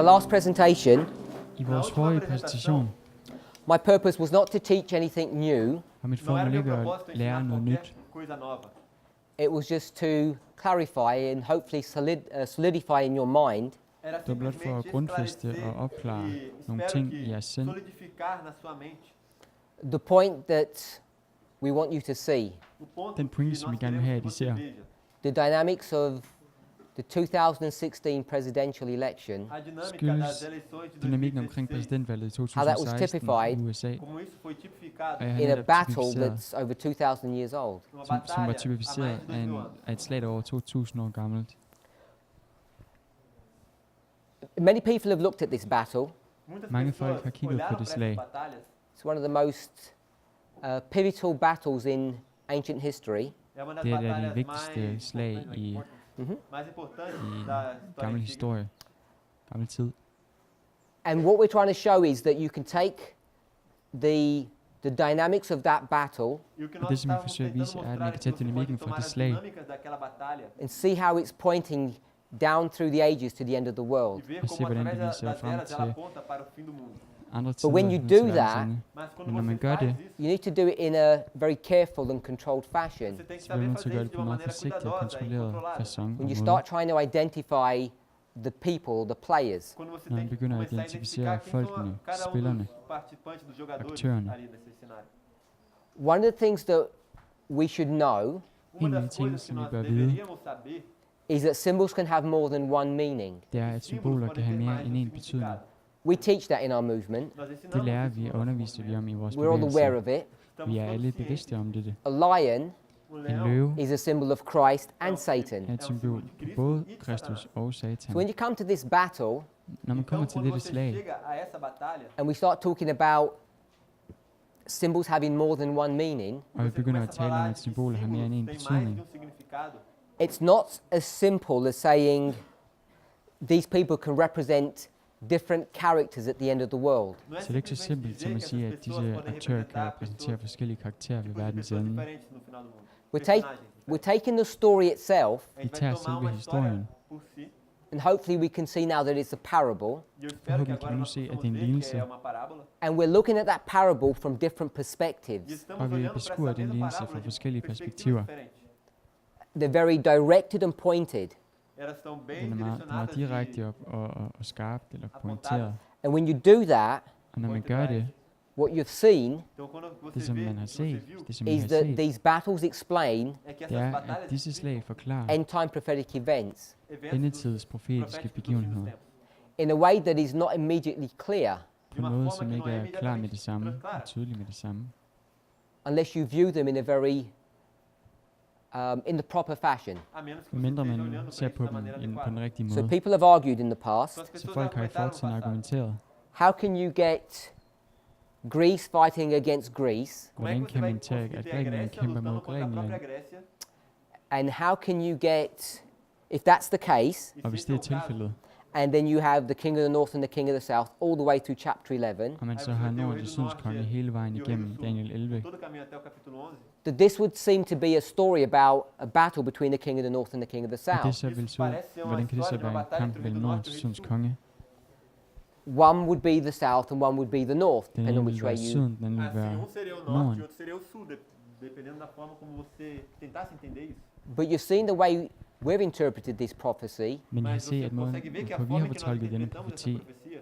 our last presentation, I vores forrige præsentation my purpose was not to teach anything new. var mit formål ikke at lære noget nyt. It was just to clarify and hopefully solidify in your mind Det var blot for at grundfæste og opklare nogle ting i jeres sind. the point that we want you to see. Den pointe, som vi gerne vil have, at I ser. The dynamics of the 2016 presidential election, Skyldes dynamikken omkring præsidentvalget i how that was 2016 typified i USA, og jeg har in a netop battle typificeret, that's over 2,000 years old. som var typificeret af et slag, der var over 2000 år gammelt. Many people have looked at this battle. Mange folk har kigget på det slag. It's one of the most pivotal battles in ancient history. Det er de vigtigste slag i gammel historie, gammel tid. And what we're trying to show is that you can take the dynamics of that battle Og det, som jeg forsøger at vise, er, at man kan tage dynamikken fra det slag, and see how it's pointing down through the ages to the end of the world. og se, hvordan det viser frem til andre But when tider. you til do verdens that, ende. Men når man gør det, you need to do it in a very careful and controlled fashion. så bliver man nødt til at gøre det på en meget forsigtig og kontrolleret facon When og you måde. start trying to identify the people, the players, Når man begynder at identificere folkene, spillerne, aktørerne. one of the things that we should know En af de ting, som vi bør vide, is that symbols can have more than one meaning. det er, at symboler kan have mere end en betydning. We teach that in our movement. Det lærer vi og underviser vi om i vores We're all aware bevægelse. of it. Vi er alle bevidste om det. A lion En løve is a symbol of Christ and Satan. er et symbol på både Kristus og So when Satan. you come to this battle Når man kommer til dette slag, and we start talking about symbols having more than one meaning, og vi begynder at tale om, at symboler har mere end en betydning, it's not as simple as saying these people can represent different characters at the end of the world. så det er ikke så simpelt som at sige, at disse aktører kan repræsentere forskellige karakterer ved verdens ende. We're taking the story itself, Vi tager selve historien, and hopefully we can see now that it's a parable, forhåbentlig kan vi nu se, at det er en lignelse, and we're looking at that parable from different perspectives. og vi beskuer den lignelse fra forskellige perspektiver. They're very directed and pointed. Den er meget direkte og skarpt eller pointeret. And when you do that, Og når man gør det, what you've seen det som man har set, det som I is har that set, these battles explain det er, at disse slag forklarer end-time prophetic events endetids profetiske begivenheder in a way that is not immediately clear på en måde, som ikke er klar med det samme og tydelig med det samme, unless you view them in a very in the proper fashion. medmindre man ser på dem på den rigtige So måde. people have argued in the past, Så folk har i fortiden argumenteret, how can you get Greece fighting against Greece, hvordan kan man tage, at Grækenland kæmper mod Grækenland, and how can you get, if that's the case, og hvis det er tilfældet, and then you have the king of the north and the king of the south all the way through chapter 11, og man så har Nord og Sydens konge hele vejen igennem Daniel 11, that this would seem to be a story about a battle between the king of the north and the king of the og det south. så vil så, hvordan kan det så være en kamp mellem Nord og Sydens konge? One would be the south and one would be the north, Den depending ene on vil which way være you... syden, den anden vil være Norden. But you've seen the way we've interpreted this prophecy. Men jeg har set, at måden, på vi har fortolket denne profeti,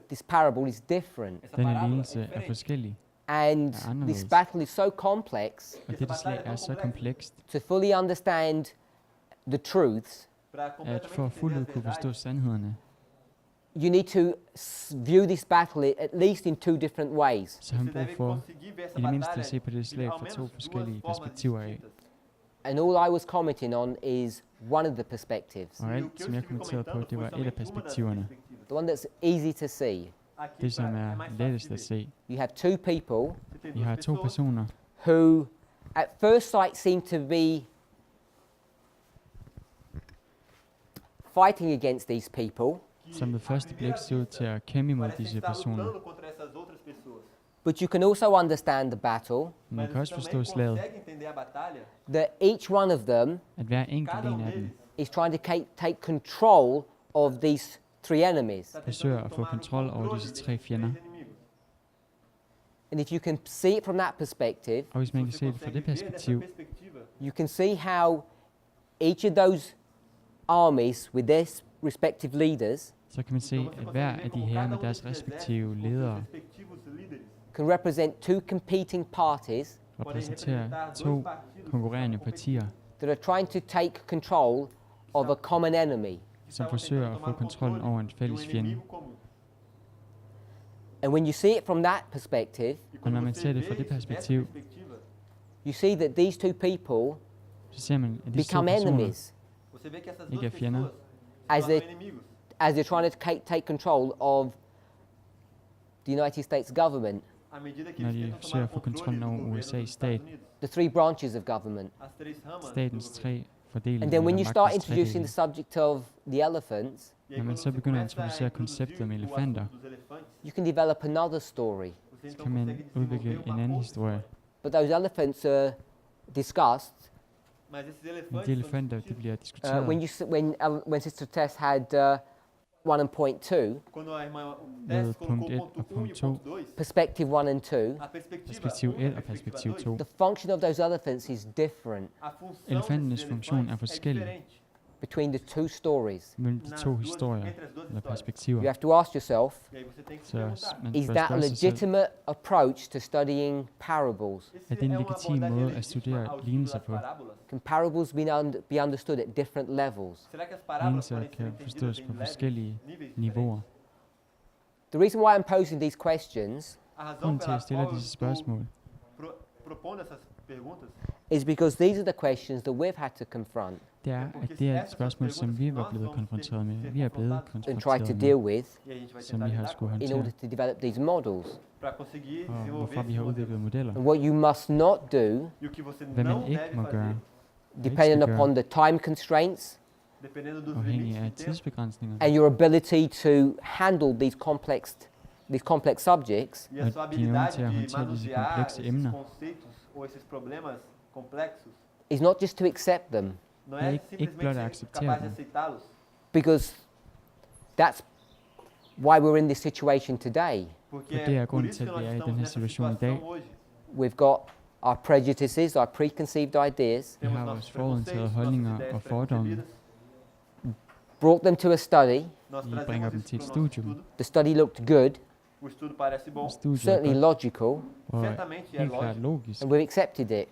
This parable is different. denne lignelse er forskellig, And Ja, anderledes. this battle is so complex og dette slag er så komplekst, to fully understand the truths. at for at fuldt ud kunne forstå sandhederne, You need to view this battle at least in two different ways. så har man brug for i det mindste at se på det slag fra to forskellige perspektiver af. And all I was commenting on is one of the perspectives, Og alt, som jeg kommenterede på, det var et af perspektiverne. the one that's easy to see. Det, som er lettest at se. You have two people Vi har to personer, who at first sight seem to be fighting against these people, som ved første blik ser ud til at kæmpe imod disse personer. but you can also understand the battle, Men man kan også forstå slaget, that each one of them at hver enkelt en af dem is trying to take control of these three enemies. forsøger at få kontrol over disse 3 fjender. And if you can see it from that perspective, Og hvis man kan se det fra det perspektiv, you can see how each of those armies with their respective leaders så kan man se, at hver af de her med deres respektive ledere can represent two competing parties repræsenterer 2 konkurrerende partier, that are trying to take control of a common enemy. som forsøger at få kontrollen over en fælles fjende. And when you see it from that perspective, Og når man ser det fra det perspektiv, you see that these two people så ser man, at disse 2 become personer enemies ikke er fjender, as they're trying to take control of the United States government, når de forsøger at få kontrollen over USA's stat, the three branches of government. statens 3 fordelinger, And then when you eller start magtens introducing the tredeling. subject of the elephants, Når man så begynder at introducere konceptet om elefanter, you can develop another story. så kan man udvikle en anden historie. But those elephants are discussed Men de elefanter, de bliver diskuteret. when Sister Tess had 1 and point 2, Ved punkt 1 og punkt 2, perspective 1 and 2, perspektiv 1 og perspektiv 2. the function of those elephants is different Elefanternes funktion er forskellig between the two stories. mellem de 2 historier eller perspektiver. You have to ask yourself, Så man is bør that a spørge sig selv, legitimate approach to studying parables? er det en legitim måde at studere lignelser på? Can parables be understood at different levels? Lignelser kan forstås på forskellige niveauer. The reason why I'm posing these questions Grunden til, at jeg stiller disse spørgsmål, is because these are the questions that we've had to confront det er, at det er et spørgsmål, som vi var blevet konfronteret med. Vi er blevet and try to konfronteret deal med, with som vi har skulle in order håndtere, to develop these models. og hvorfor vi har udviklet modeller. And what you must not do, Hvad man ikke må gøre, depending gøre. upon the time constraints afhængig af tidsbegrænsninger, and your ability to handle these complex subjects, og din evne til at håndtere disse komplekse emner, is not just to accept them, er ikke blot at acceptere dem, because that's why we're in this situation today. og det er grunden til, at vi er i den her situation i dag. We've got our prejudices, our preconceived ideas, Vi har vores forudindtagede holdninger og fordomme. brought them to a study. Vi bringer dem til et studium. The study looked good, Studiet er certainly godt, logical, og helt klart logisk, and we've accepted it.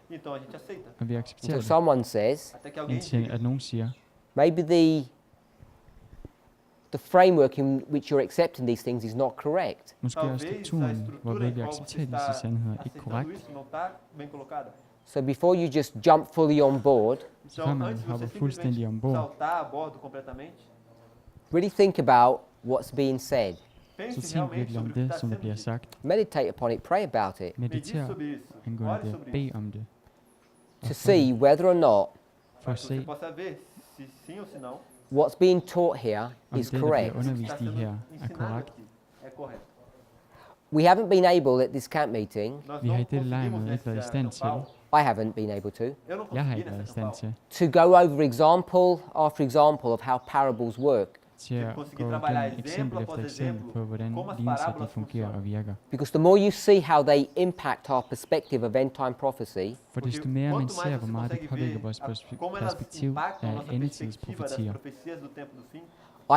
og vi accepterer Until det, someone says, indtil at nogen siger, maybe the framework in which you're accepting these things is not correct. måske er strukturen, hvorved vi accepterer disse sandheder, ikke korrekt. So before you just jump fully on board, Så før man hopper fuldstændig ombord, really think about what's being said. så tænk virkelig om det, som der bliver sagt. Meditate upon it, pray about it, Mediter angående det, bed om det, to see whether or not for at se, what's being taught here om is det, der correct. bliver undervist i her, er korrekt. We haven't been able at this camp meeting, Vi har i dette lejrmøde ikke været i stand til, I haven't been able jeg har ikke været i stand til, to go over example after example of how parables work, til at gå igennem eksempel efter eksempel på, hvordan lignelser de fungerer og virker. because the more you see how they impact our perspective of end time prophecy, For desto mere man ser, hvor meget det påvirker vores perspektiv af endetidsprofetier,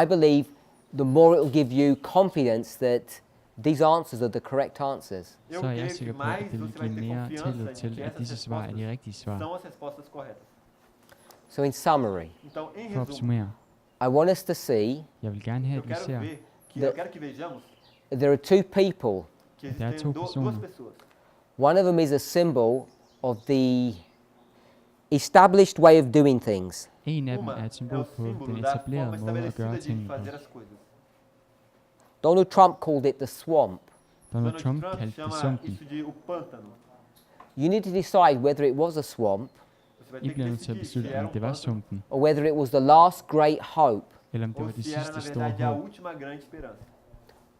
I believe the more it will give you confidence that these answers are the correct answers. så er jeg sikker på, at det vil give mere tillid til, at disse svar er de rigtige svar. So in summary, For at opsummere, I want us to see jeg vil gerne have, at vi ser, that there are two people. at der er 2 personer. One of them is a symbol of the established way of doing things. En af dem er et symbol på den etablerede måde at gøre tingene på. Donald Trump called it the swamp. Donald Trump kaldte det sumpen. You need to decide whether it was a swamp I bliver nødt til at beslutte, om det var sumpen, or whether it was the last great hope eller om det var det sidste store håb,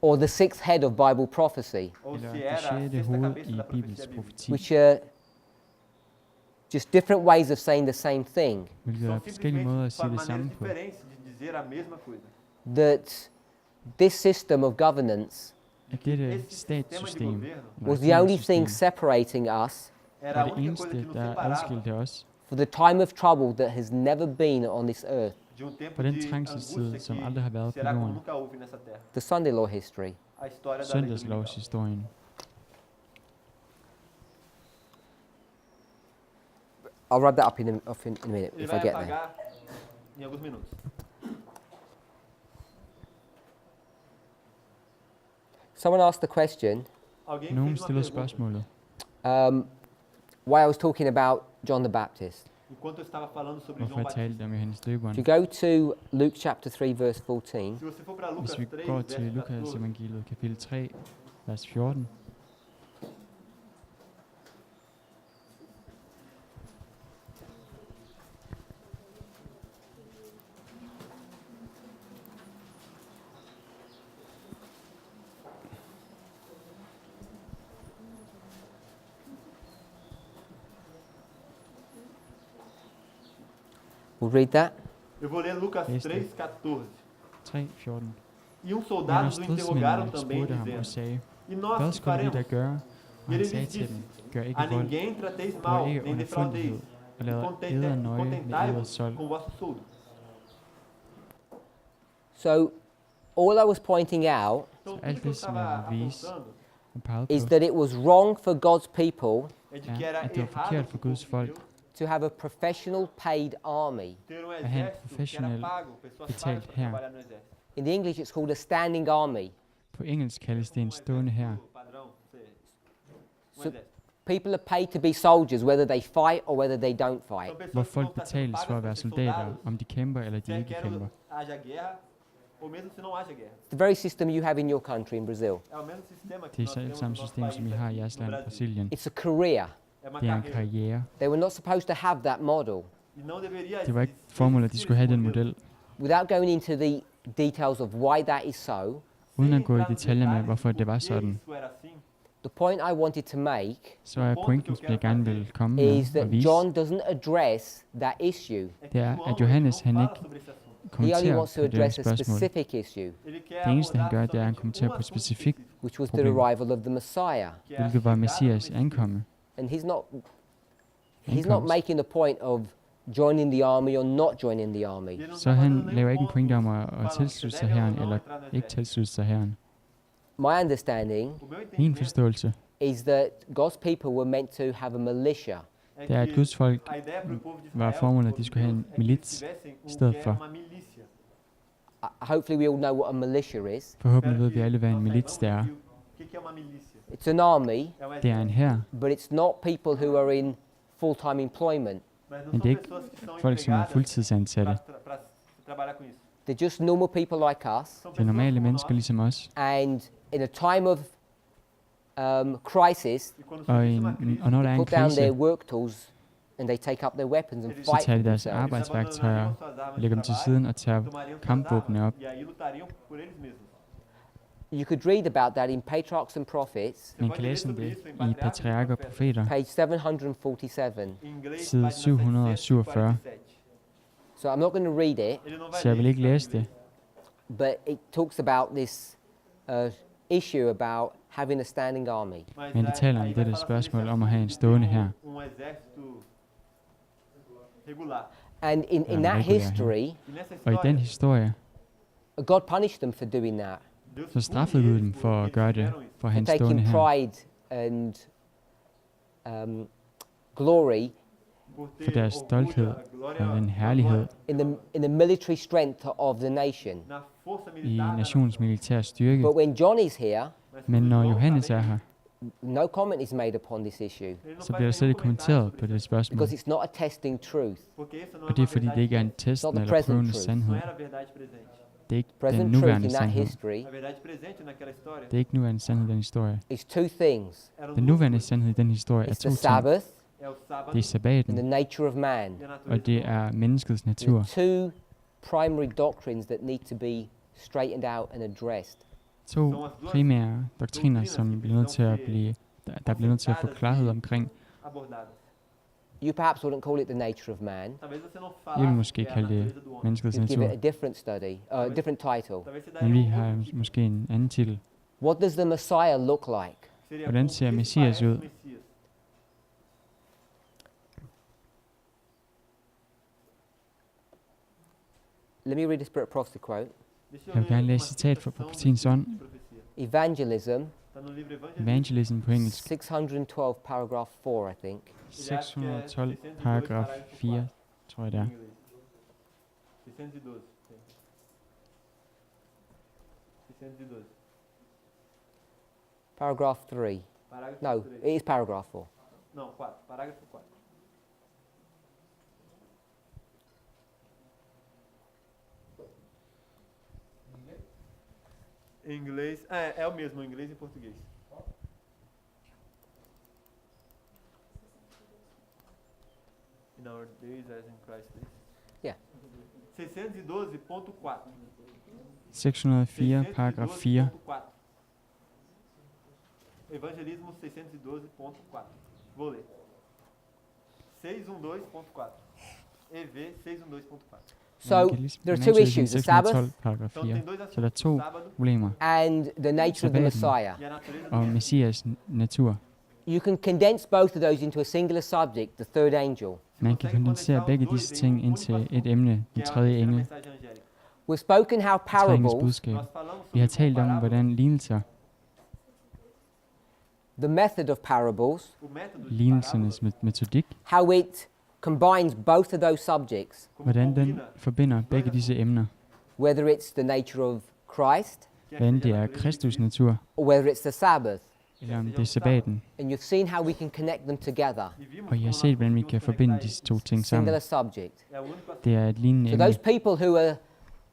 or the sixth head of Bible prophecy, eller det 6. hoved i Bibels profeti, which are just different ways of saying the same thing. hvilket er forskellige måder at sige det samme på. That this system of governance at dette statssystem was the only thing separating us var det eneste, der adskilte os for the time of trouble that has never been on this earth. på den trængselstid, som aldrig har været på jorden. The Sunday law history. Søndagslovshistorien. I'll wrap that up in a minute if I get there. Someone asked the question, Nogen stiller spørgsmålet, why I was talking about John the Baptist. hvorfor jeg talte om Johannes Døberen. If you go to Luke chapter 3 verse 14, Hvis vi går til Lukas evangeliet kapitel 3, vers 14, we'll read that. Eu vou ler Lucas Este. 3:14. 3, 14. E Men soldados o interrogaram stridsmændene também, spurgte ham og dizendo: sagde, E hvad nós que skulle vi da faremos? gøre? Og E han ele sagde lhes til disse: dem, gør ikke A vold, ninguém trateis brug mal, ikke nem underfundighed, defraudeis. og lader æder nøje med æders Contentai-vos sold. com o vosso soldo. So all I was pointing out Então, alt tudo que eu det, som jeg estava vil vise apontando og pege is på, that it was wrong for God's people é de que era at det var errado forkert pro for povo Guds de folk Deus to have a professional paid army. ter at have en exército que era professionel pago, pessoas betalt pagas para hær. trabalhar no exército. In the English, it's called a standing army. På engelsk kaldes det en stående hær. Padrão, So exército. people are paid to be soldiers, whether they fight or whether they don't São fight. pessoas Hvor que folk vão estar sendo betales for pagas at være para ser soldater, soldados, om de kæmper eller de quer ikke kæmper. haja guerra, ou mesmo se não haja guerra. It's the very system you have in your country in Brazil. É o mesmo sistema que Det er nós selv temos no samme nosso system, país som I har i aqui, jeres no land, Brasil. Brasilien. It's a career. É uma Det er en carreira. karriere. They were not supposed to have that model. E não deveria Det var ikke existir formålet, at de esse skulle have den modelo. model. Without going into the details of why that is so, Uden Sem at gå i entrar nos detaljer med, detalhes hvorfor de det var por que sådan, isso era assim, the point I wanted to make så er pointen, som jeg gerne vil komme med is that og vise, John doesn't address that issue. é que Det er, João, at ele Johannes, não han fala ikke sobre esse assunto. He only kommenterer wants to på det address a spørgsmål. specific issue, Ele quer Det eneste, han abordar gør, det er, at han somente kommenterer på et assunto specifikt, específico, which was the Problem. arrival of the Messiah. que é a hvilket var chegada do Messias Messias. ankomme. And he's not Ankomst. making the point of joining the army or not joining the army. Ele não Så tá han fazendo laver nenhum ikke en ponto pointe om at falando se tilslutte sig deve ou herren, não eller entrar no ikke exército. tilslutte sig herren. My understanding O meu Min entendimento forståelse, is that God's people were meant to have a militia. é det er, at que Guds folk a ideia pro povo de var Israel, formålet, pro at de povo skulle have de en Deus, é que eles milits tivessem i stedet que é for. uma milícia. Hopefully we all know what a militia is. Forhåbentlig Espero ved vi que alle, hvad en nós milits det er. saibamos o que é uma milícia. It's an army, É um Det er en exército, hær, but it's not people who are in full-time employment. mas não men são det er ikke pessoas que são folk, som er empregadas fuldtidsansatte. para trabalhar com isso. They're just normal people like us, São Det er normale como mennesker nós, ligesom os, and in a time of crisis, e quando og, surgisse uma crise, og når der er en put down their krise, work tools and they take up their weapons and Så så fight tager for de deres themselves. arbejdsværktøjer, abandonariam suas armas de lægger dem til trabalho, siden og tager tomariam suas kampvåbne armas, op. e aí lutariam por eles mesmos. You could read about that in Patriarchs and Prophets, Você Man pode kan ler læse om sobre det isso em i Patriarcas e Patriarker og Profetas. Profeter, page 747. Em inglês, Side página 747. 747. So I'm not going to read it, Ele não vai så jeg vil ler ikke isso na læse det. Bíblia. but it talks about this issue about having a standing army. Men det taler om aí vai dette falar sobre spørgsmål esse om at have en assunto de stående ter hær. exército regular. And in Ja, that regulær hær. history, E nessa Og i den história, historie, God punished them for doing that, Deus så straffede Gud dem for at gøre det, for at have en for stående taking hær. pride and glory por ter For deres orgulho, stolthed a glória, og den a herlighed glória in the military strength of the nation. na força i militar da nationens militære styrke. But when John is here, Mas Men quando når João Johannes tá er bem, her, no comment is made upon this issue ele não så faz bliver der slet nenhum ikke comentário kommenteret på sobre det isso, spørgsmål. because it's not attesting truth. porque isso não é Og det er uma fordi, det verdade ikke er en presente. testen not the eller present prøvende truth. sandhed. Não era a verdade presente. Det er ikke den Present truth in nuværende that sandhed. history A verdade presente naquela história Det er ikke nuværende sandhed i den historie. is two things. eram Den duas nuværende coisas. sandhed i den historie er It's to the ting. Sabbath É o sábado Det er and sabbaten, the nature of man. e a natureza og det do homem. er menneskets The natur. two primary doctrines that need to be straightened out and addressed. To primære doktriner, som bliver nødt til at blive, der bliver nødt til at få klarhed omkring. Abordadas. You perhaps wouldn't call it the nature of man. Talvez você não Jeg vil falasse måske que é a kalde natureza det do homem. menneskets You'd give natur, it a different study, a different title. Talvez você men daria vi um har outro título. måske en anden titel. What does the Messiah look like? Seria Hvordan como ser que se Messias parece ud? o Messias. Let me read a Spirit of Prophecy quote. Deixa Jeg vil gerne læse citat fra profetiens ånd. de profecia. Evangelism, Tá no livro Evangelismo. Evangelism på engelsk. 612, paragraph 4, I think. 612, paragraf 4, tror jeg det er. 612. Sim. 612. Paragraph 3. Parágrafo No, 3. it is paragraph 4. Não, 4. Parágrafo 4. Em inglês. É o mesmo, em inglês e em português. In our days as in Christ days. Yeah. 612.4. 604, paragraf 4. 612.4. Evangelismo 612.4. Vou ler. 612.4. EV 612.4. So there are two issues, the Sabbath 612, paragraf Então 4. tem dois Så der er assuntos, to o sábado problemer. and the nature of the Sabbaten. Messiah. e a natureza do Og Messias. Messias natur. You can condense both of those into a singular subject, the third angel. Man kan kondensere begge disse ting ind til et emne, den Que é a tredje terceira engel, mensagem angélica. We've spoken how tredje engels parables, budskab. Nós falamos Vi har sobre talt om, parábolas, hvordan lignelser, the method of parables, o método de lignelsernes parábolas, metodik, how it combines both of those subjects, como hvordan den combina forbinder begge disse emner. whether it's the nature of Christ que Hvordan seja det a er natureza de Kristus Cristo, natur, or whether it's the Sabbath. eller om det er sabbaten. And you've seen how we can connect them together. e vimos Og I har como set, nós hvordan vi conseguimos kan forbinde conectar disse to ting Singular sammen. subject. É o único assunto. Det er et lignende So emne. those people who are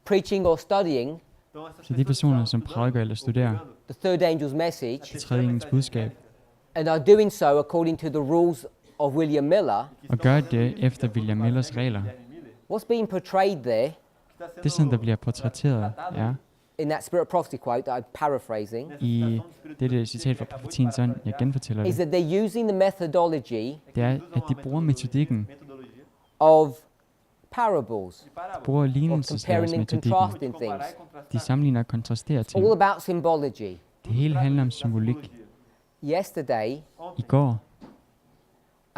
preaching or studying Então, essas Så de pessoas que personer, estão som estudando prædiker eller ou studerer pregando, the third angel's a message terceira tredje engels mensagem budskab, angélica, and are doing so according to the rules of William Miller, que og estão gør fazendo det isso efter de acordo William com as Millers regras de regler. Guilherme Miller, what's being portrayed there que está Det, som der sendo bliver portrætteret, er in that Spirit of Prophecy quote that I'm paraphrasing nessa i citação do Espírito dette Santo citat que fra acabou de profetiens ånd, jeg parafrasear, genfortæller is det, that they're using the methodology é que det er, eles usam at de uma bruger metodologia metodikken, of parables, de parábola, bruger of comparing lignelseslæresmetodikken. and de contrasting comparar things. e contrastar. De sammenligner og kontrasterer ting. All about symbology. Det hele handler om Da symbolik. simbologia. Yesterday, I Ontem, går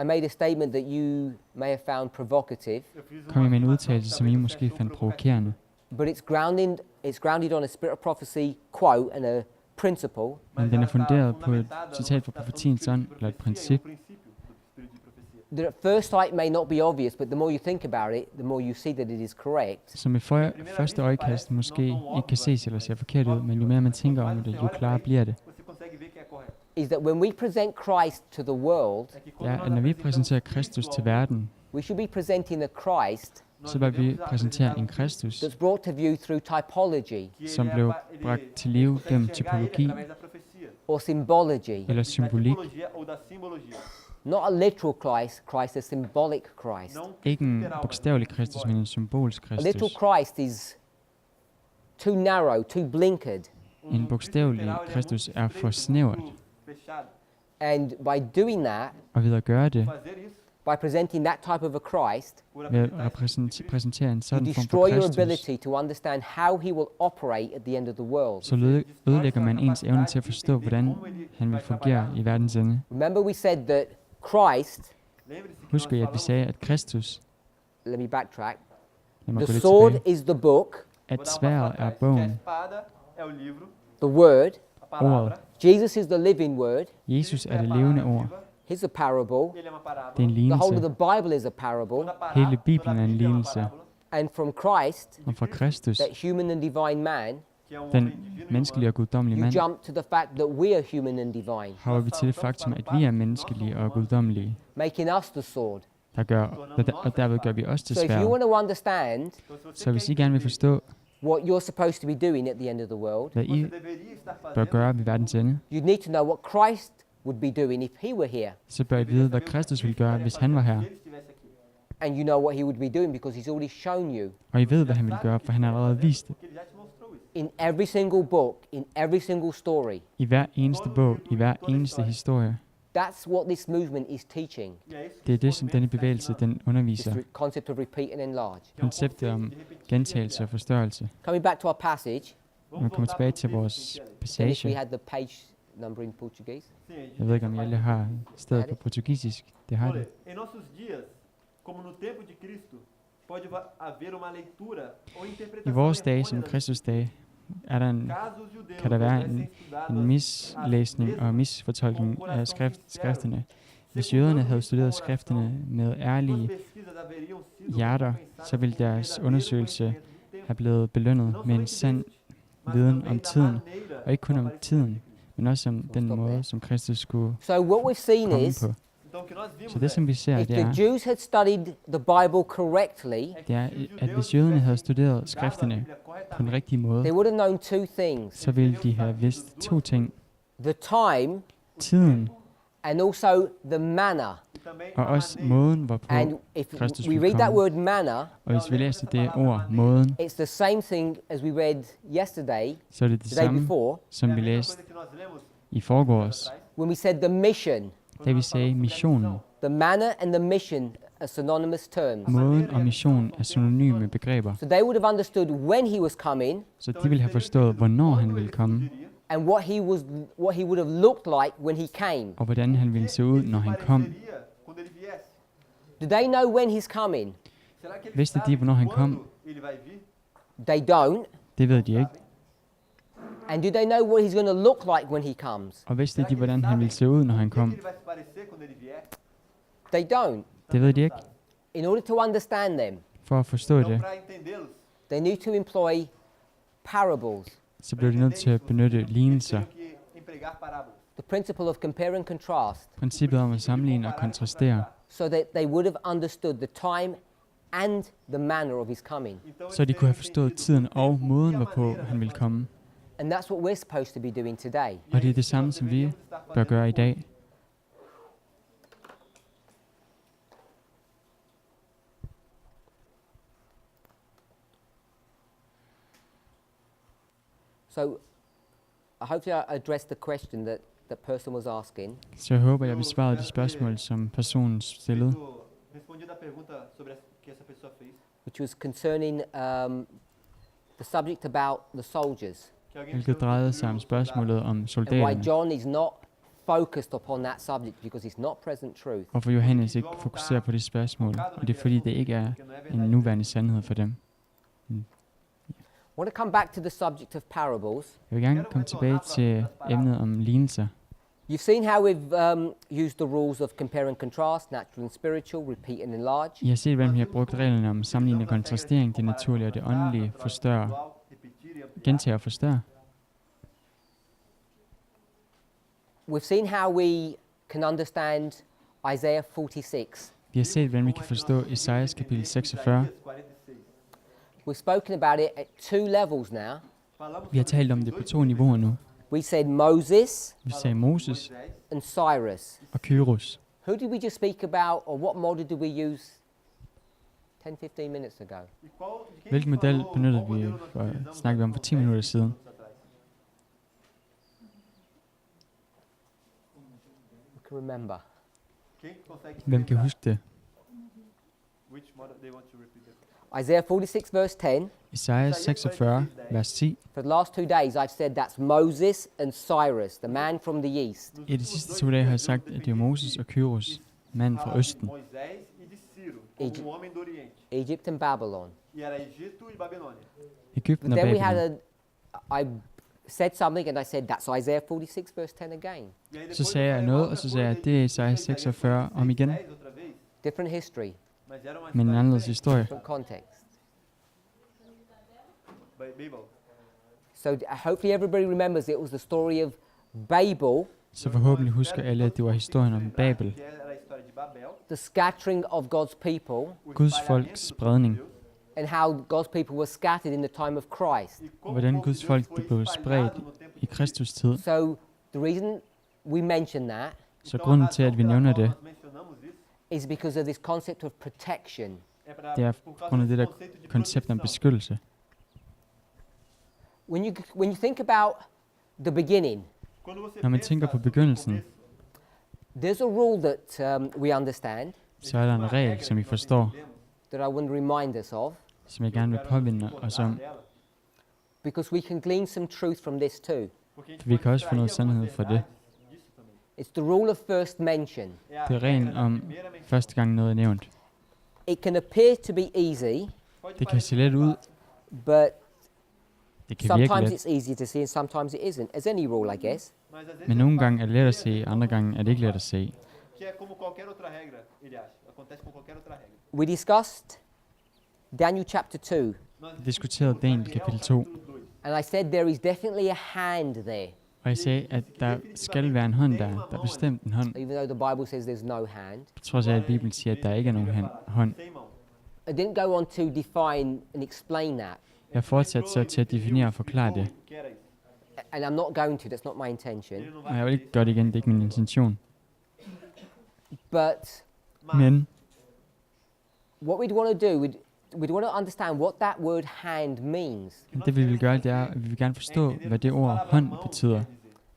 I made a statement that you may have found provocative, eu fiz kom jeg med en afirmação udtalelse, que som I talvez måske você fandt achou provokerende, but it's grounded on a Spirit of Prophecy quote and a principle. men mas den ela er está funderet på et fundamentada numa citat fra citação do profetiens Espírito ånd, de eller et profecia e princip, um princípio do Espírito de profecia. That at first sight may not be obvious, but the more you think about it, the more you see that it is correct. som ved første øjekast måske ikke kan ses eller ser forkert ud, men jo mere man tænker om det, jo klarere bliver det. Você consegue ver que é correto. Is that when we present Christ to the world, É que Det quando er, nós at når vi apresentamos præsenterer Cristo Kristus ao til mundo, verden, we should be presenting a Christ nós så bør vi devemos præsentere apresentar en Kristus, that's brought to view through typology que som ele blev ele bragt til live consegue gennem enxergar ele typologi através da profecia, or symbology. eller da symbolik. tipologia ou da simbologia. Not a literal Christ, a symbolic Christ. Não Ikke en literal, mas bogstavelig Kristus, men en symbolsk A literal Kristus. Christ is too narrow, too blinkered. En bogstavelig Kristus er for snævert, fechado. And by doing that, og ved at gøre det, Fazer isso by presenting that type of a Christ, por ved apresentar at esse tipo de Cristo, præsentere en you sådan form for destroy your Kristus, ability to understand how he will operate at the end of the world. så ødelægger man ens evne til at forstå, hvordan han vil fungere i verdens ende. Remember we said that Christ, lembre-se que Husker nós I, at vi falamos sagde, at Kristus, let me backtrack, lad mig gå the lidt sword tilbage, is the book, at vou dar um sværet passo er atrás, que a bogen, espada é o livro, the word, a palavra, Jesus is the living word, Jesus Cristo er a det levende palavra ord, viva, he's a parable, ele é uma parábola, det er en the whole of lignelse, the Bible is a parable, toda a Hele parábola, Bibelen toda a er en Bíblia é uma lignelse. parábola, and from Christ, og fra Kristus, that human and divine man, que é den homem divino e menneskelige humano. og guddommelige you mand, jump to the fact that we are human and divine, har vi til det faktum, at vi er menneskelige og guddommelige, making us the sword. og derved gør vi os til So if you sværd. want to understand Então, se você Så hvis I quer gerne vil entender forstå, what you're supposed to be doing at the end of the world, hvad o que I você deveria estar bør fazendo, gøre ved verdens ende, you need to know what Christ would be doing if he were here. så bør I vide, hvad Kristus ville gøre, hvis han var her. se ele estivesse aqui. And you know what he would be doing because he's already shown you Og I ved, hvad han ville gøre, for han har allerede vist det. Porque ele já te mostrou isso. in every single book, in every single story. I hver eneste bog, i hver eneste historie. That's what this movement is teaching. Det er det, som denne bevægelse den This underviser. concept of repeat and enlarge. Konceptet om gentagelse og forstørrelse. Coming back to our passage, Når vi kommer tilbage til vores Dennis, we passage, had the page number in Portuguese. jeg ved ikke, om I alle har stedet på portugisisk. Det har det. Em nossos dias, como no tempo de Cristo, pode haver uma leitura ou I interpretação vores dage, errônea som das Kristus dage, er der en, casos judeus kan der være houvessem en estudado mislæsning og misfortolkning af skriftene. Hvis jøderne havde studeret skriftene med ærlige pesquisas haveriam sido hjerter, så ville deres undersøgelse have blevet belønnet med en sand viden om tiden, og ikke kun om tiden, men også om den måde, som Kristus skulle So what we've seen komme is, på. Então o que nós vimos Så det, som vi ser, if det the er, Jews had studied the Bible correctly, det er, at hvis jøderne havde studeret skriftene på den rigtige måde, they would have known two things: så ville de have vidst to ting. the time Tiden, and also the manner. og også måden, hvorpå And if Kristus we ville read that komme. word manner, Og hvis vi læser det ord, måden, it's the same thing as we read yesterday, så er det det the day samme, before, som vi læste i forgårs, when we said the mission. da vi sagde missionen. The manner and the mission are synonymous terms. Måden og mission er synonyme begreber, So they would have understood when he was coming så de ville have forstået, hvornår han ville komme, and what he would have looked like when he came. og hvordan han ville se ud, når han kom. quando ele viesse. Do they know when he's coming? Será que ele Vidste sabe de, hvornår han quando kom? ele vai vir? They don't. Det ved de ikke. And do they know what he's going to look like when he comes? Og vidste de, hvordan han ville se ud, når han Como kom? ele vai se parecer quando ele vier? They don't. Det ved de ikke. In order to understand them, For at forstå Então, det, para entendê-los, they need to employ parables. så blev de nødt til at benytte lignelser. tinham que empregar parábolas. The principle of compare and contrast, Princippet om at sammenligne og kontrastere, so that they would have understood the time and the manner of his coming. Então, så de eles kunne have teriam forstået entendido tiden o og tempo måden, e a hvorpå maneira han ville komme. And that's what we're supposed to be doing today. Og det er det samme, som vi bør gøre i dag. So hopefully I addressed the question that the person was asking. Så jeg håber, jeg besvarede de spørgsmål, som personen stillede, respondido a pergunta sobre que essa pessoa fez. Which was concerning the subject about the soldiers Que alguém hvilket drejede sig om spørgsmålet om and why soldaterne, John is not focused upon that subject because it's not present truth. og for Johannes ikke fokuserer på de spørgsmål, og det er fordi, det ikke er en nuværende sandhed for dem. I want to come back to the subject of parables. Jeg vil gerne komme tilbage til emnet om lignelser. You've seen how we've used the rules of compare and contrast, natural and spiritual, repeat and enlarge. I har set, hvordan vi har brugt reglerne om sammenligning og kontrastering, det naturlige og det åndelige, forstørre, gentage og forstørre. We've seen how we can understand Isaiah 46. Vi har set, hvordan vi kan forstå Esajas kapitel 46. We've spoken about it at two levels now. Vi har talt om det på 2 niveauer nu. We said Moses Vi sagde Moses and Cyrus. og Kyros. Who did we just speak about, or what model did we use 10-15 minutes ago? Hvilken model benyttede vi snakkede vi om for 10 minutter siden? Who can remember? Hvem kan huske det? Which model they want to repeat it? Isaiah 46 verse 10. Esajas 46, vers 10. For the last 2 days I've said that's Moses and Cyrus, the man from the east. I de sidste 2 dage har jeg sagt, at det er Moses og Kyros, manden fra Østen. Moisés e de Ciro, Egypt. como homem do Oriente. Egypt and Babylon. E era Egito e Babilônia. Egypten But og then we had Babylon. I said something and I said that's Isaiah 46 verse 10 again. E aí Så depois sagde eu jeg falei, noget, "Olha, og så eu sagde jeg, at det er Esajas 46 om igen, 10 outra vez", Different history, mas era uma men en história anderledes diferente. historie. different context. Babel. So hopefully everybody remembers it was the story of Babel, Så forhåbentlig husker alle, at det var historien om Babel, Que era a história de Babel, the scattering of God's people, o Guds espalhamento folks do spredning, povo de Deus, and how God's people were scattered in the time of Christ. e og como o hvordan povo de Guds Deus folk foi de blev espalhado spredt no tempo i de Kristus tid. So the reason we mention that Så Então, a grunden razão til, at vi pela nævner qual det, nós mencionamos isso is because of this concept of protection. é pra- det er por på causa grund af det desse der conceito de koncept om proteção. beskyttelse. When you think about the beginning, Quando você Når man pensa tænker på sobre o begyndelsen, começo, There's a rule that we understand så er der en regel, som vi forstår, that I want to remind us of, som jeg gerne vil påvinde os om. because we can glean some truth from this too. For vi kan også få noget sandhed fra det. It's the rule of first mention. Det er reglen om første gang noget er nævnt. It can appear to be easy, Det kan se let ud, but det kan virke sometimes let, it's easier to see and sometimes it isn't, as any rule, I guess. men nogle gange er det let at se, andre gange er det ikke let at se. Que é como qualquer outra regra, ele acha. Acontece com qualquer outra regra. We discussed Daniel chapter 2, Vi diskuterede Daniel kapitel 2, and I said there is definitely a hand there, og jeg sagde, at der skal være en hånd der. Der er bestemt en hånd. even though the Bible says there's no hand. På trods af, at Bibelen siger, at der ikke er nogen hånd. Sem mão. I didn't go on to define and explain that, Jeg fortsatte så til at definere og forklare det, Que era isso? and I'm not going to, that's not my intention. Ele não og jeg vil ikke gøre det igen, det er ikke min intention. But Men what we'd want to do, we'd want to understand what that word hand means, det vi vil gøre, det er, at vi vil gerne forstå, hvad det ord hånd betyder,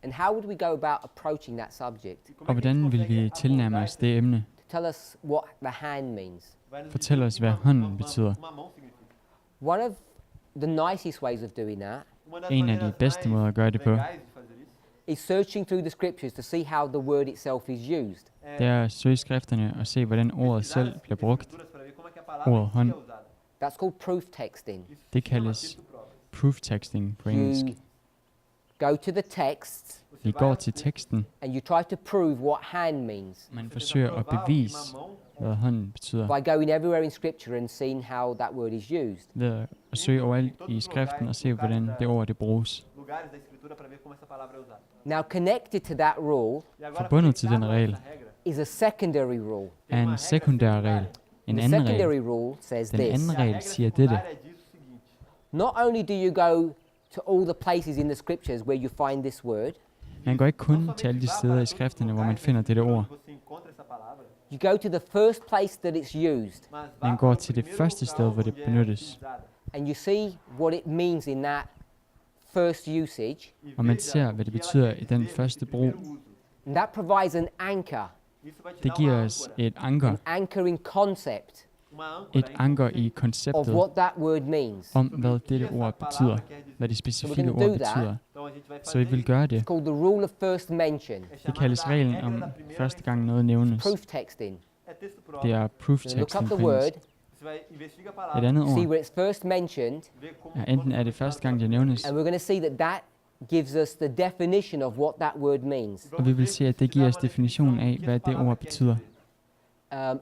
and how would we go about approaching that subject og hvordan vil vi tilnærme os det emne. to tell us what the hand means. Fortæl os, hvad hånden betyder. Uma mão significa. One of the nicest ways of doing that Uma das En af de maneiras bedste måder at gøre det på, legais de fazer isso is searching through the scriptures to see how the word itself is used. det er at søge skrifterne og se, hvordan ordet selv bliver brugt. escrituras para ver como é que a palavra Ordet em si hånd. é usada. That's called proof texting. Isso se Det chama kaldes texto próprio. proof texting på engelsk. You go to the text Você Vi vai går ao til texto, teksten, and you try to prove what hand means man você forsøger tenta at provar o que bevise, uma mão hvad hånden betyder, by going everywhere in scripture and seeing how that word is used. ved at søge overalt i skriften og se, hvordan det ord det bruges. lugares da escritura para ver como essa palavra é usada. Now, connected to that rule E agora Forbundet til den conectado a regel essa regra, is a secondary rule. tem er uma en regra sekundær regel. secundária. En The anden regel. secondary rule says Den this: anden E a regel regra siger dette. secundária diz o seguinte: not only do you go to all the places in the scriptures where you find this word, Man går ikke não kun somente til alle de vá steder para i todos os skrifterne, hvor man lugares finder da dette escritura ord. onde você encontra essa palavra, you go to the first place that it's used, mas vá Man para går o til det primeiro første local sted, hvor det onde é benyttes, utilizada. and you see what it means in that first usage, E og man veja ser, o hvad det que ela betyder quer i den dizer første nesse brug. primeiro uso. and that provides an anchor, Isso vai te Det dar giver uma os âncora, et anker, an anchoring concept uma âncora et em anker i of konceptet what that word means. om, hvad dette ord betyder, hvad de specifikke ord betyder. Então a gente vai Så vi fazer vil gøre It's det. called the rule of first mention, é Det chamada kaldes da reglen regra om da primeira første gang menção. noget nævnes. proof texting. É texto Det próprio. er proof You look up texting the på word, engelsk. Você vai investigar a Et palavra, andet see ord where it's first mentioned, ver como er enten er det første gang det nævnes, and we're going to see that that gives us the definition of what that word means. og vi vil se, at det giver os definitionen af, hvad det ord betyder.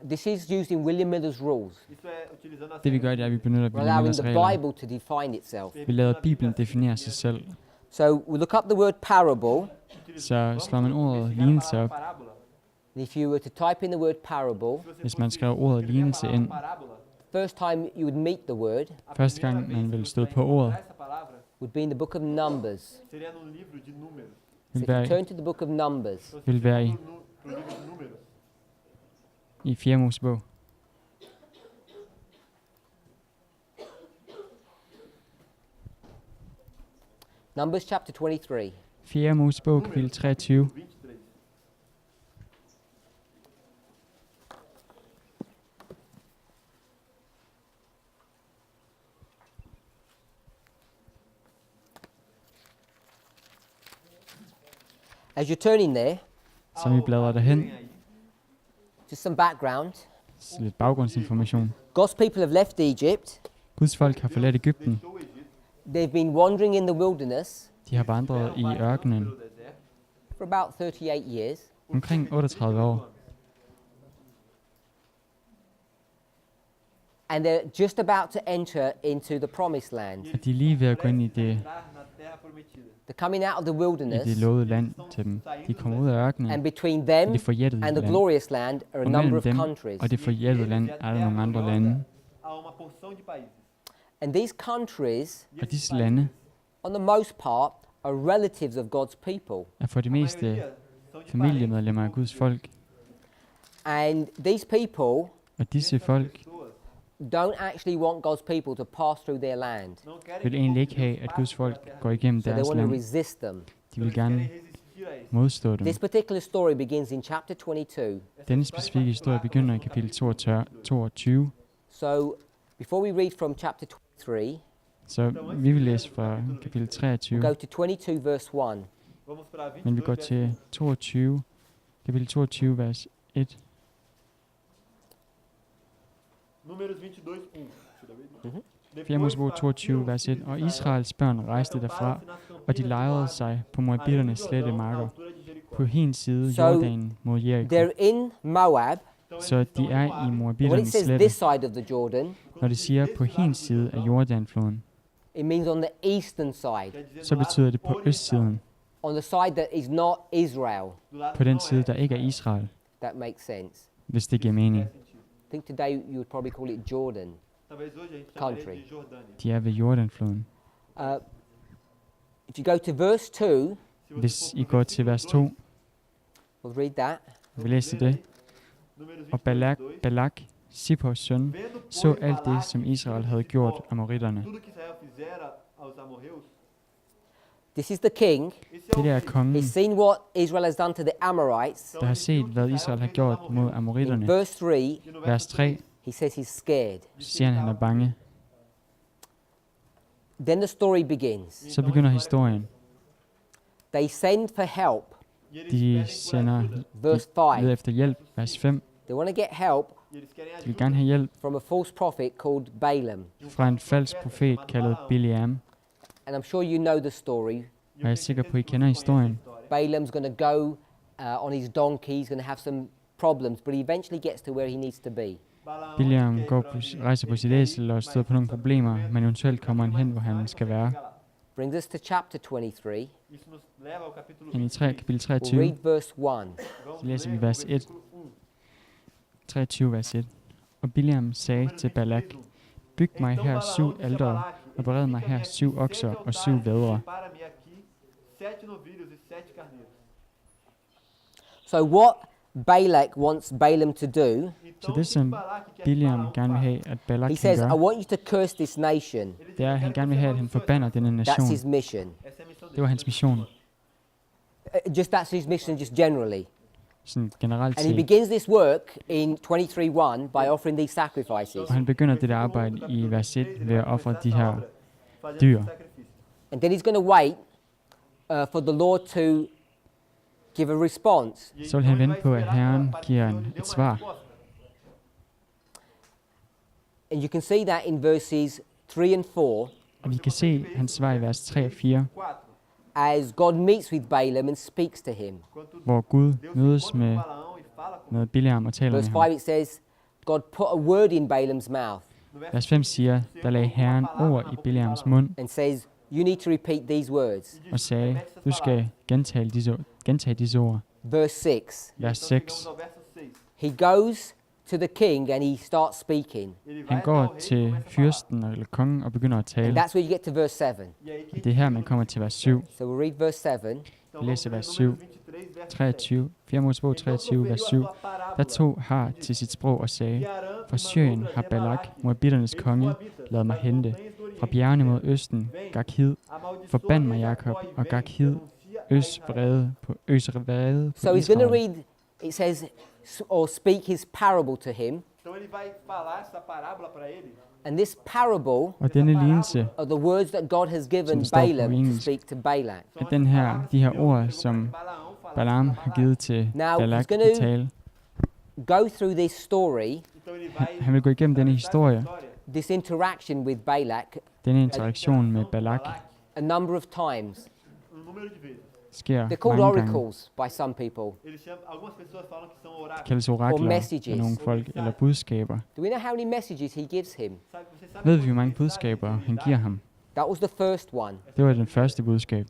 This is used in William Miller's rules. Isso é utilizando as Det vi gør, det er, at vi benytter We're allowing Bileamers the regler. Bible to define itself. Vi lader Bibelen definere sig selv. So we look up the word parable, Så slår man ordet lignelse op. parábola. and if you were to type in the word parable, Se você Hvis man fosse skrev ordet escrever a lignelse palavra ind, parábola, first time you would meet the word a første primeira gang vez man que vil você støde vai på ordet, encontrar essa palavra would be in the book of Numbers. seria num livro de números. So vil if you være, turn to the book of Numbers, Se você vil være i, for pro livro de números, i 4. Mosebog. Numbers chapter 23. 4. Mosebog, kapitel 23. 23. As you're turning there, Som vi bladrer derhen, Tem aí. just some background. så lidt baggrundsinformation. God's people have left Egypt. Guds folk har forladt Egypten. Deixou o Egito, They've been wandering in the wilderness De har vandret i ørkenen pelo deserto, for about 38 years. omkring 38 år. And they're just about to enter into the promised land. Og de er lige ved at gå ind i det, entrar na terra prometida. They're coming out of the i det wilderness, lovede land til dem. De kommer ud af ørkenen, and between i them det forjættede and the land. glorious land are a Og number mellem of dem countries. og det forjættede land er der nogle andre lande. Há uma porção de países. And these countries, E Og esses disse lande on the most part, are relatives of God's people. er for det meste maioria são de familiemedlemmer af Guds folk. And these people Og disse folk pessoas. don't actually want God's people to pass through their land. Não querem vil que egentlig o ikke have, at Guds folk går igennem So they deres want to land. resist them. De vil gerne modstå dem. This particular story begins in chapter 22. Denne specifikke historie begynder i kapitel 22. So, before we read from chapter 23, Så vi vil læse fra kapitel we'll 23, go to 22 verse 1. Vamos para men vi går 22, til 22, kapitel 22, vers 1. Números 22:1. Mhm. 4. Mosebog 22, vers 1. Og Israels børn rejste derfra, og de lejrede sig på moabiternes slette marker, på hin side So, Jordan mod Jericho. They're in Moab. Så de er i When it moabiternes says slette. this side of the Jordan, Når det siger på hin side af Jordanfloden, it means on the eastern side, så betyder det på østsiden, on the side that is not Israel. på den side, der ikke er Israel, That makes sense. hvis det giver mening. I think today you would probably call it Jordan. Talvez hoje a gente Country. chamaria de Jordânia. De er ved Jordanfloden. If you go to verse 2, Se você Hvis for I pro går til vers 2, we'll read that. vi læser det. Números Og 22:2. Balak, Sippors søn, Vendo, så pois, alt det, Balaque som e Israel havde gjort Zippor, amoritterne. tudo que Israel fizera aos amorreus. This is the king. Esse Det der er kongen, He's seen what Israel has done to the Amorites. der har set, hvad Israel har gjort mod In amoritterne. verse 3, E no Vers 3 he says he's scared. siger han er bange. Then the story begins. Så begynder historien. They send for help. E eles De pedem sender por ajuda. Verse leder 5. efter hjælp. Vers 5. They want to get help E eles querem De vil ajuda gerne have hjælp from a false prophet called Balaam. fra en falsk profet kaldet Bileam. And I'm sure you know the story. E Og jeg er sikker på, at I kender historien. Balaam's going to go on his donkey. He's going to have some problems, but he eventually gets to where he needs to be. Bileam rejser på sit æsel og støder på nogle problemer, men eventuelt kommer han hen, hvor han skal være. Brings us to chapter 23. Isso nos leva ao capítulo Men i 23. kapitel We'll 23, read verse 1. Vamos så læser vi ler vers o 1. versículo 1. 23, vers 1. Og Bileam sagde til Balak, byg mig her 7 altere, og bered mig her 7 okser og 7 vædre. Para-me aqui 7 novilhos e 7 carneiros. So what Balak wants Balaam to do, Så det, som Bileam gerne vil have, at Balak he kan says, I gøre, want you to curse this nation. det er, at han gerne vil have, at han forbander denne That's his nation. mission. Essa é a missão Det var hans mission, That's his mission just generally. sådan generelt And he set. begins this work in 23:1 by offering these sacrifices. Og han begynder det der arbejde i vers 1 ved at ofre de her fazendo dyr. esse sacrifício. And then he's going to wait for the Lord to give a response. Så vil han vente på, at Herren giver et svar. And you can see that in verses 3 and 4 Og vi kan se hans svar i vers 3 og 4, 4. as God meets with Balaam and speaks to him. hvor Gud Deus mødes encontra med, com Balaão e fala com med Bileam og taler med Verse ham. 5 it says, God put a word in Balaam's mouth No verso Vers 5 siger, der lagde Herren ord i Bileams mund and says, you need to repeat these words. og sagde, du skal gentage disse ord. Verse 6, Vers Então 6. chegamos ao verso 6. he goes to the king and he starts speaking. Ele Han vai går até o rei e til começa a falar. fyrsten eller kongen og begynder at And tale. that's where you get to verse 7. E aí que Det er her, man kommer til vers 7. So we'll read verse 7. Então Vi læser vamos vers ler 7, Números 23, verso 7. 23, 4 Mosebog 23, vers 7. Der tog har til sit sprog og sagde, fra Syrien har Balak, Moabiternes konge, ladet mig hente. Fra bjergene mod østen, Gakhid, forband mig Jakob, og Gakhid, øs vrede på vrede So på he's going to Israel. read, it says, or speak his parable to him. Então ele vai falar essa parábola para ele. And this parable Og denne lignelse are the words that God has given Som står på Balaam to engelsk. speak to Balak. er den her, de her ord, som Balaão fala Balaam har givet til Now, Balak he's gonna- at tale. Go through this story, Então ele vai Han vil gå igennem denne historie, this interaction with Balak, denne interaktion med Balak, a number of times. número de vezes. sker They're called mange gange. oracles by some people. Ele chama, algumas pessoas falam que são oráculos. Kaldes orakler messages. af nogle folk, eller budskaber. Do we know how many messages he gives him? Você sabe Ved vi, quantos hvor mange mensagens budskaber ele han dá? giver ham? That was the first one. Det var den første budskab.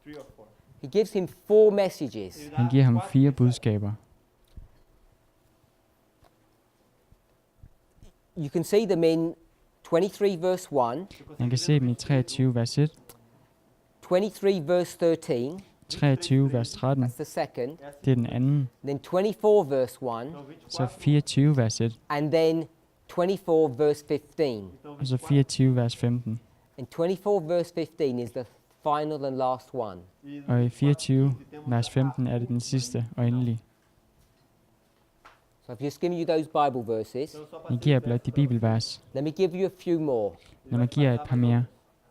3 or 4. He gives him 4 messages. Ele dá Han giver ham 4 4 budskaber. You can see them in 23 verse 1, Man kan se dem i 23 vers 1, 23 verse 13, 23 vers 13, that's the second, det er den anden, then 24 verse 1, så 24 vers 1, and then 24 verse 15. og så 24 vers 15. And 24 verse 15 is the final and last one. Og i 24, vers 15 er det den sidste og endelige. So I've just given you those Bible verses. Jeg giver blot de bibelvers. Let me give you a few more. Lad mig give jer et par mere.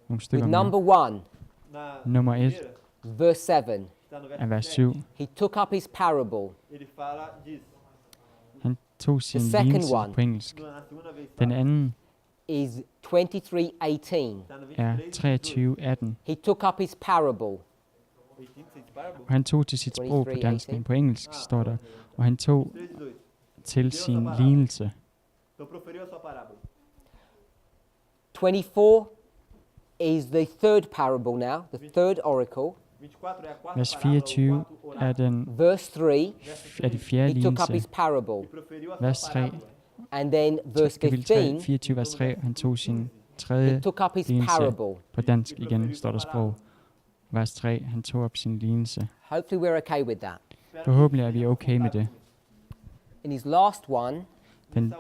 Nogle stykker With mere. number 1, Nummer 1 verse 7. er vers 7. He took up his parable. Ele fala disso. Han tog sin The second lignelse one. på engelsk. Na segunda vez Den fala. anden Is 23:18. Tá no er 23. 23:18. He took up his parable. 18, vocês param? Og han tog til sit sprog på dansk, men på engelsk står der, og han tog 3:18. til sin lignelse. Então proferiu a sua parábola. 24 is the third parable now, the third oracle. 24 é a quarta Vers parábola, o 24 quarto er oráculo. den Verse 3, er det fjerde he took up his lignelse. parable. E proferiu a sua Vers 3, parábola. And then verse kapitel 3, 15, 24 vers 3, han tog sin he tredje took up his lignelse. parable. På dansk igen står der sprog. Vers 3, han tog op sin lignelse. Hopefully we're okay with that. Forhåbentlig er vi okay med det. In his last one,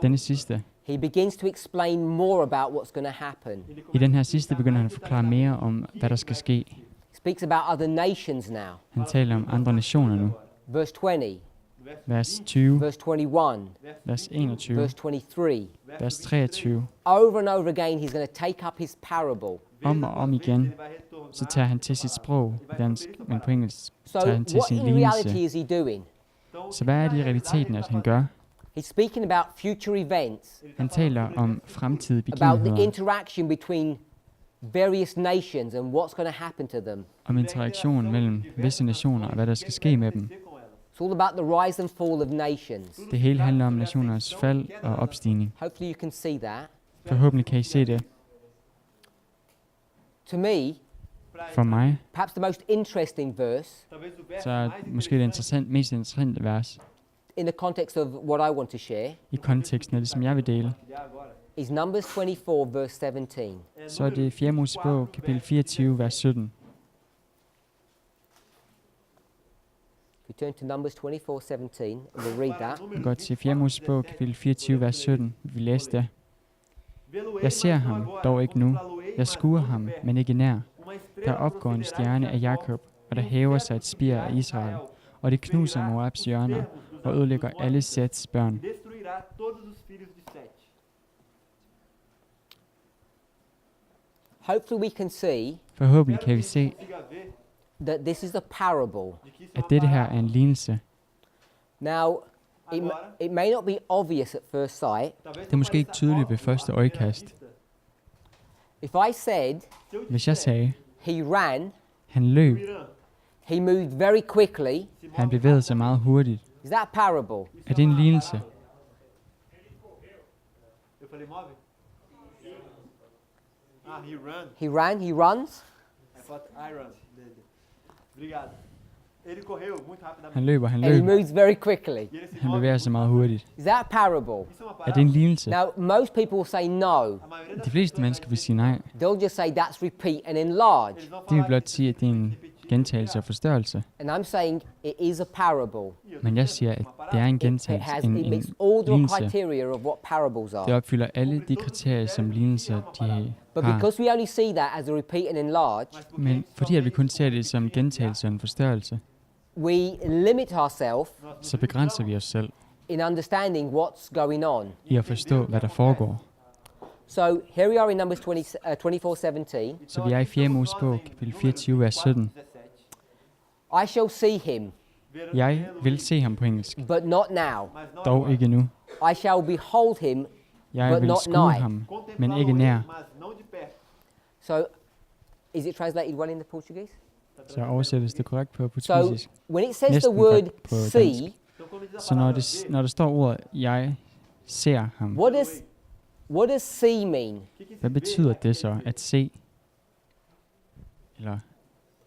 Denne sidste, he begins to explain more about what's going to happen. i den her sidste begynder han at forklare mere om, hvad der skal ske. He speaks about other nations now. Han taler om andre nationer nu. Verse 20, Vers 20, verse 21, vers 21, verse 23. vers 23. Over and over again, he's going to take up his parable. Om og om igen, så tager han til sit sprog på dansk, men på engelsk So, tager han til what sin in reality lignelse. is he doing? Så hvad er det i realiteten, at han gør? He's speaking about future events, Han taler om fremtidige about the begivenheder, interaction between various nations and what's going to happen to them. om interaktion mellem visse nationer og hvad der skal ske med dem. It's all about the rise and fall of nations. Det hele handler om nationers fald og opstigning. Hopefully you can see that. Forhåbentlig kan I se det. To me, For mig, perhaps the most interesting verse Talvez o verso så er mais måske det mest interessante vers in the context of what I want to share i konteksten af det, som jeg vil dele, interessante agora is Numbers 24, verse 17. så er det 4. Mosebog, kapitel 24, vers 17. If we turn to Numbers 24, 17, and we'll read that. Vi går til 4. Mosebog, kapitel 24, vers 17. Vi læser det. Vê-lo-ei, Jeg ser mas não ham, agora. dog ikke nu. Contemplá-lo-ei, Jeg mas skuer não de ham, perto. men ikke nær. Uma estrela Der opgår en prosperará stjerne af entre as Jakob, og der hæver sig et spir af Israel, og det knuser Moabs hjørner og ødelægger alle Sets børn. destruirá todos os filhos de Set. Hopefully we can see Forhåbentlig kan vi se, Consiga ver that this is a parable. de que isso at é uma dette her parábola. er en lignelse. Now, Agora, it may not be obvious at first sight. talvez Det er måske ikke tydeligt ved første øjekast. If I said Hvis jeg sagde, he ran, han løb, he moved very quickly, han bevægede sig meget hurtigt, is that a parable? er det en lignelse? Eu falei move? Ah, he run. He ran, he runs, É foto I run. Obrigado. Ele correu muito Han rapidamente. løber, han and he løb, moves very quickly. E ele se han move. bevæger sig meget hurtigt. Is that a parable? Isso é uma Er det en parábola. lignelse? Now, most people will say no. A maioria das De fleste mennesker vil sige nej. They'll just say that's repeat and enlarge. eles vão De vil falar blot sige, at det er en gentagelse og forstørrelse. And I'm saying it is a parable. Men jeg siger, at det er en It gentagelse, has, en it meets all the lignelse. criteria of what parables Det are. opfylder alle de kriterier, som lignelser de But har. because we only see that as a repeat and enlarge, Men fordi at vi kun ser det som gentagelse og en forstørrelse, we limit ourselves så begrænser vi os selv in understanding what's going on. i at forstå, hvad der foregår. So here we are in Numbers 24:17. Så vi er i 4. Mosebog, kapitel 24, vers 17. I shall see him, Jeg vil se ham på engelsk, but not now. dog ikke nu. I shall behold him. Jeg But vil not skue nigh. ham, men ikke nær. mas não de perto. So is it translated well in the Portuguese? Så oversættes det korrekt på So portugisisk. when it says the Næsten word godt på see, dansk. Então quando diz a Så palavra når der står ordet, jeg ser ham, what does see mean? hvad betyder det så, at se? Eller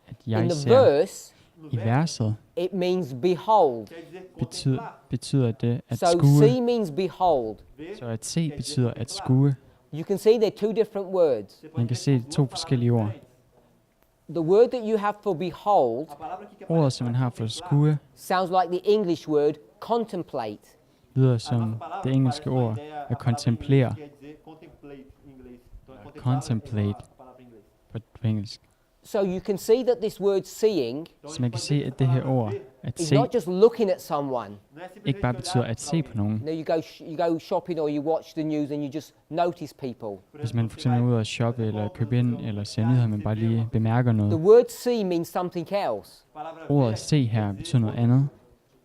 at In jeg the ser? verse, I verset it means behold. quer dizer betyder det at So skue. see means behold. Så at se betyder at skue. You can see they're two different words. Man kan se to forskellige ord. The word that you have for behold A palavra aqui que Ordet, som man har for skue, sounds like the English word contemplate. lyder som det engelske ord at kontemplere quer dizer contemplate em inglês. Então é Contemplate. a palavra em inglês. på engelsk. So you can see that this word seeing Så man kan se, at det her ord, at is se, not just looking at someone. Não é ikke bare simplesmente betyder olhar at se på nogen. You know, you go shopping or you watch the news and you just notice people. Hvis man for eksempel er ude at shoppe eller købe ind eller se nyheder, man bare lige bemærker The noget. word see means something else Ordet se her betyder noget andet,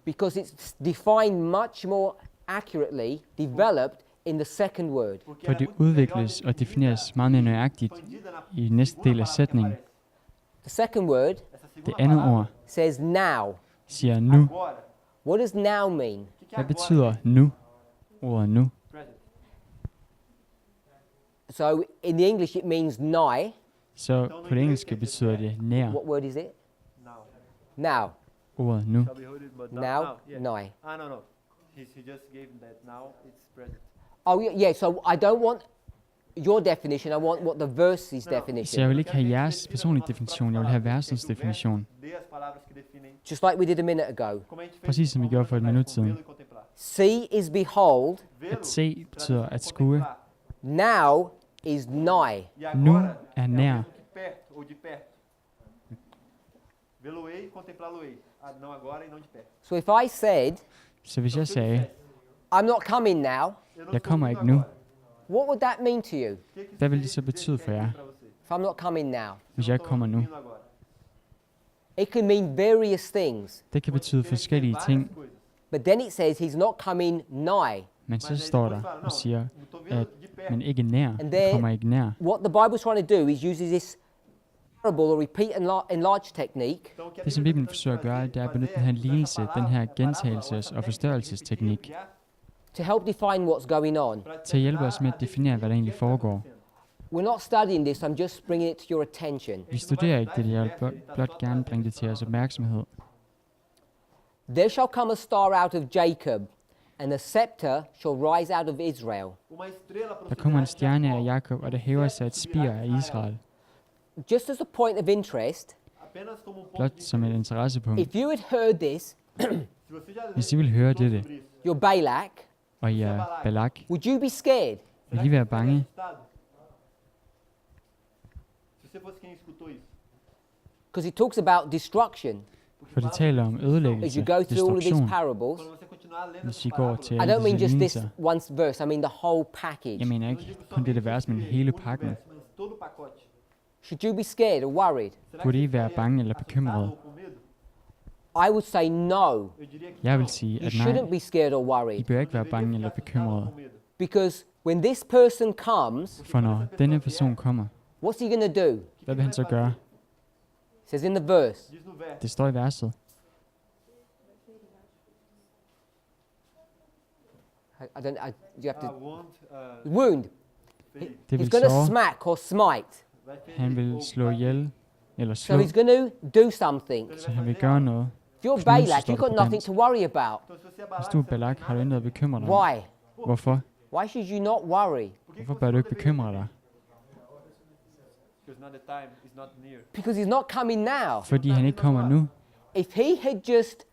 because it's defined much more accurately, developed in the second word. for det udvikles og defineres meget mere nøjagtigt i næste del af sætningen. The second word Det andet ord says now. siger nu. agora. What does now mean? O que é Hvad agora? betyder nu? Ordet nu. Present. So in the English it means nigh. Så på det engelske betyder det nær. What word is it? Now. Now. Ordet nu. Shall we hold it, but Now, yeah. nigh. No. He just gave that. Now it's present. Oh yeah, so I don't want your definition, I want what the verse's Så jeg definition. vil ikke have jeres personlige definition, jeg vil have versens definition. Dê as palavras que definem. Just like we did a minute ago. Como a gente fez Præcis som vi gjorde for et minut siden. vê-lo e contemplar. See is behold, Vê-lo At se betyder traduz at skue. contemplar. now is nigh. E Nu agora er é o nær. mesmo que perto ou de perto. Vê-lo-ei, contemplá-lo-ei. Não agora e não de perto. So if I said, Så hvis jeg sagde, I'm not coming now, Eu não jeg estou kommer vindo ikke nu, agora. what would that mean to you O que que hvad vil isso det så betyde for jer, pra você? if I'm not coming now? hvis jeg ikke kommer nu? Vindo agora. It can mean various things, Det kan betyde forskellige Várias ting, coisas. but then it says he's not coming nigh. men så Mas aí står depois der fala, og siger, não tô vendo at de perto. men ikke nær, And jeg there- kommer ikke nær. What the Bible's trying to do is uses this parable or repeat and enlarge technique Então, o que a Det som Bíblia Bibelen tá forsøger at gøre, det er at fazer benytte é den her usar essa lignelse, den her palavra, gentagelses- og forstørrelsesteknik, guiar to help define what's going on. pra te til at hjælpe ajudar os med a at definere, hvad der egentlig definir o que tá foregår. acontecendo. We're not studying this, I'm just bringing it to your attention. Vi studerer ikke det, jeg vil blot gerne bringe det til jeres opmærksomhed. There shall come a star out of Jacob, and a scepter shall rise out of Israel. Uma estrela Der kommer en procederá de stjerne af Jacó. Jakob, og der hæver sig et spir af Israel. Just as a point of interest, Apenas como um ponto Blot de som et interessepunkt. if you had heard this, Se você já Hvis I vil høre estudou dette, sobre isso, you're Balak, og I er Balak, would you be scared? vil I være bange? assustado? Se você fosse quem escutou isso, Because it talks about destruction. For det taler om As ødelæggelse, you go through all of these destruktion. parables, quando você continuar lendo Hvis essas I går palavras, til I alle don't mean disse just this lignelser, one verse, I mean the whole package. jeg mener ikke kun dette vers, men hele pakken. mas todo o pacote. Should you be scared or worried? Será Burde que I você være ficaria bange eller assustado bekymret? ou com medo? I would say no. Eu diria que Jeg vil não. sige, You at shouldn't nej, be scared or I worried. bør ikke være Deveria bange eller ficar assustado bekymrede. ou com medo. Because when this person comes, For når denne person kommer, what's he going to do? hvad vil han så gøre? It says in the verse, Diz no verso. Det står i verset. you have to, Wound, wound. ferir. Det He's vil going to såre. smack or smite. Vai ferir Han vil ou slå vai- ihjel eller So slå, he's going to do something. Então ele så vai han vil fazer gøre algo. noget. If you're Knuse Balak, står you've der got på nothing dansk. to worry about. Então se você é Hvis Balak, du er você não Balak, tem har du nada. intet at bekymre dig om. Why? Hvorfor? Why should you not worry? Por que Hvorfor que bør você du não ikke deveria bekymre dig? Because now the time is not near. Because he's not coming now. Fordi han ikke kommer nu. If he had just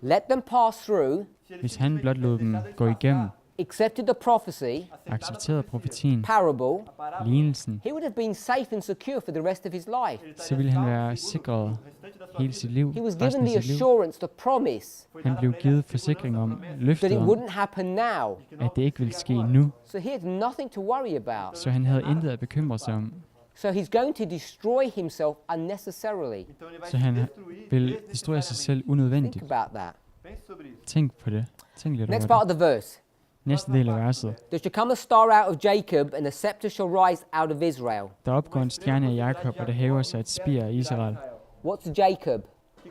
let them pass through, Se ele Hvis han blot simplesmente lod dem deixado eles gå igennem, passar, accepted the prophecy, aceitado a accepterede profecia, profetien, parable, a parábola, lignelsen, he would have been safe and secure for the rest of his life. ele så estaria ville han salvo, være seguro, sikret o restante da sua hele vida. sit liv, He was resten given af the sit liv. assurance, the promise Foi Han dada blev pra ele a givet segurança, forsikring a om, promessa, that løftet it om, wouldn't happen now. de que não at det ikke ville acontecia ske agora. nu, So he had nothing to worry about. så han havde intet at bekymre sig om. So he's going to destroy himself unnecessarily. Então ele vai Så se han destruir vil destruere sig selv Think unødvendigt. about that. Pense sobre isso. Tænk på det. Tænk lidt Next over part det. of the verse. Næste del af verset. There shall come a star out of Jacob, and a scepter shall rise out of Israel. Der opgår en stjerne af Jakob, og der hæver sig et spir af Israel. What's Jacob?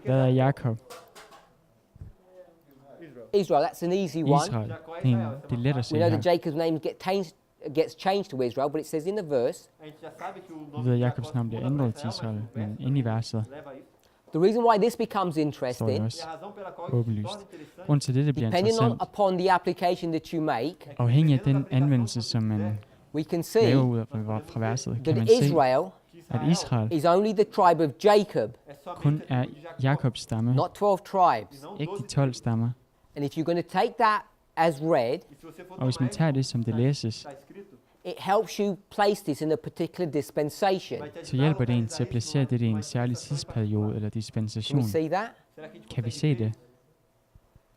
Hvad er Jakob? Israel, that's an easy one. Israel. Det er let at se We know that her. Jacob's name gets changed to Israel, but it says in the verse, A gente já sabe que o Vi nome ved, at de Jakobs Jacó navn bliver muda ændret pra til Israel, Israel, mas men o inde i verso verset leva a isso. the reason why this becomes står det interesting, også. E a razão pela qual isso se Åbenlyst. torna interessante, Grunden til, det bliver depending on interessant, upon the application that you make, afhængig af den anvendelse, som man we can laver see ud af fra verset, kan man that se, Israel at Israel is only the tribe of Jacob, é somente kun a er tribo de Jacó, Jakobs stamme, not 12 tribes. e não ikke de 12 12 stammer. And if you're going to take that as read, E se você for Og hvis tomar man tager det, som det læses, está escrito, it helps you place this in a particular dispensation. Så hjælper det en til at placere det i en særlig tidsperiode eller Can dispensation. we see that? Será que a gente Kan vi consegue se det?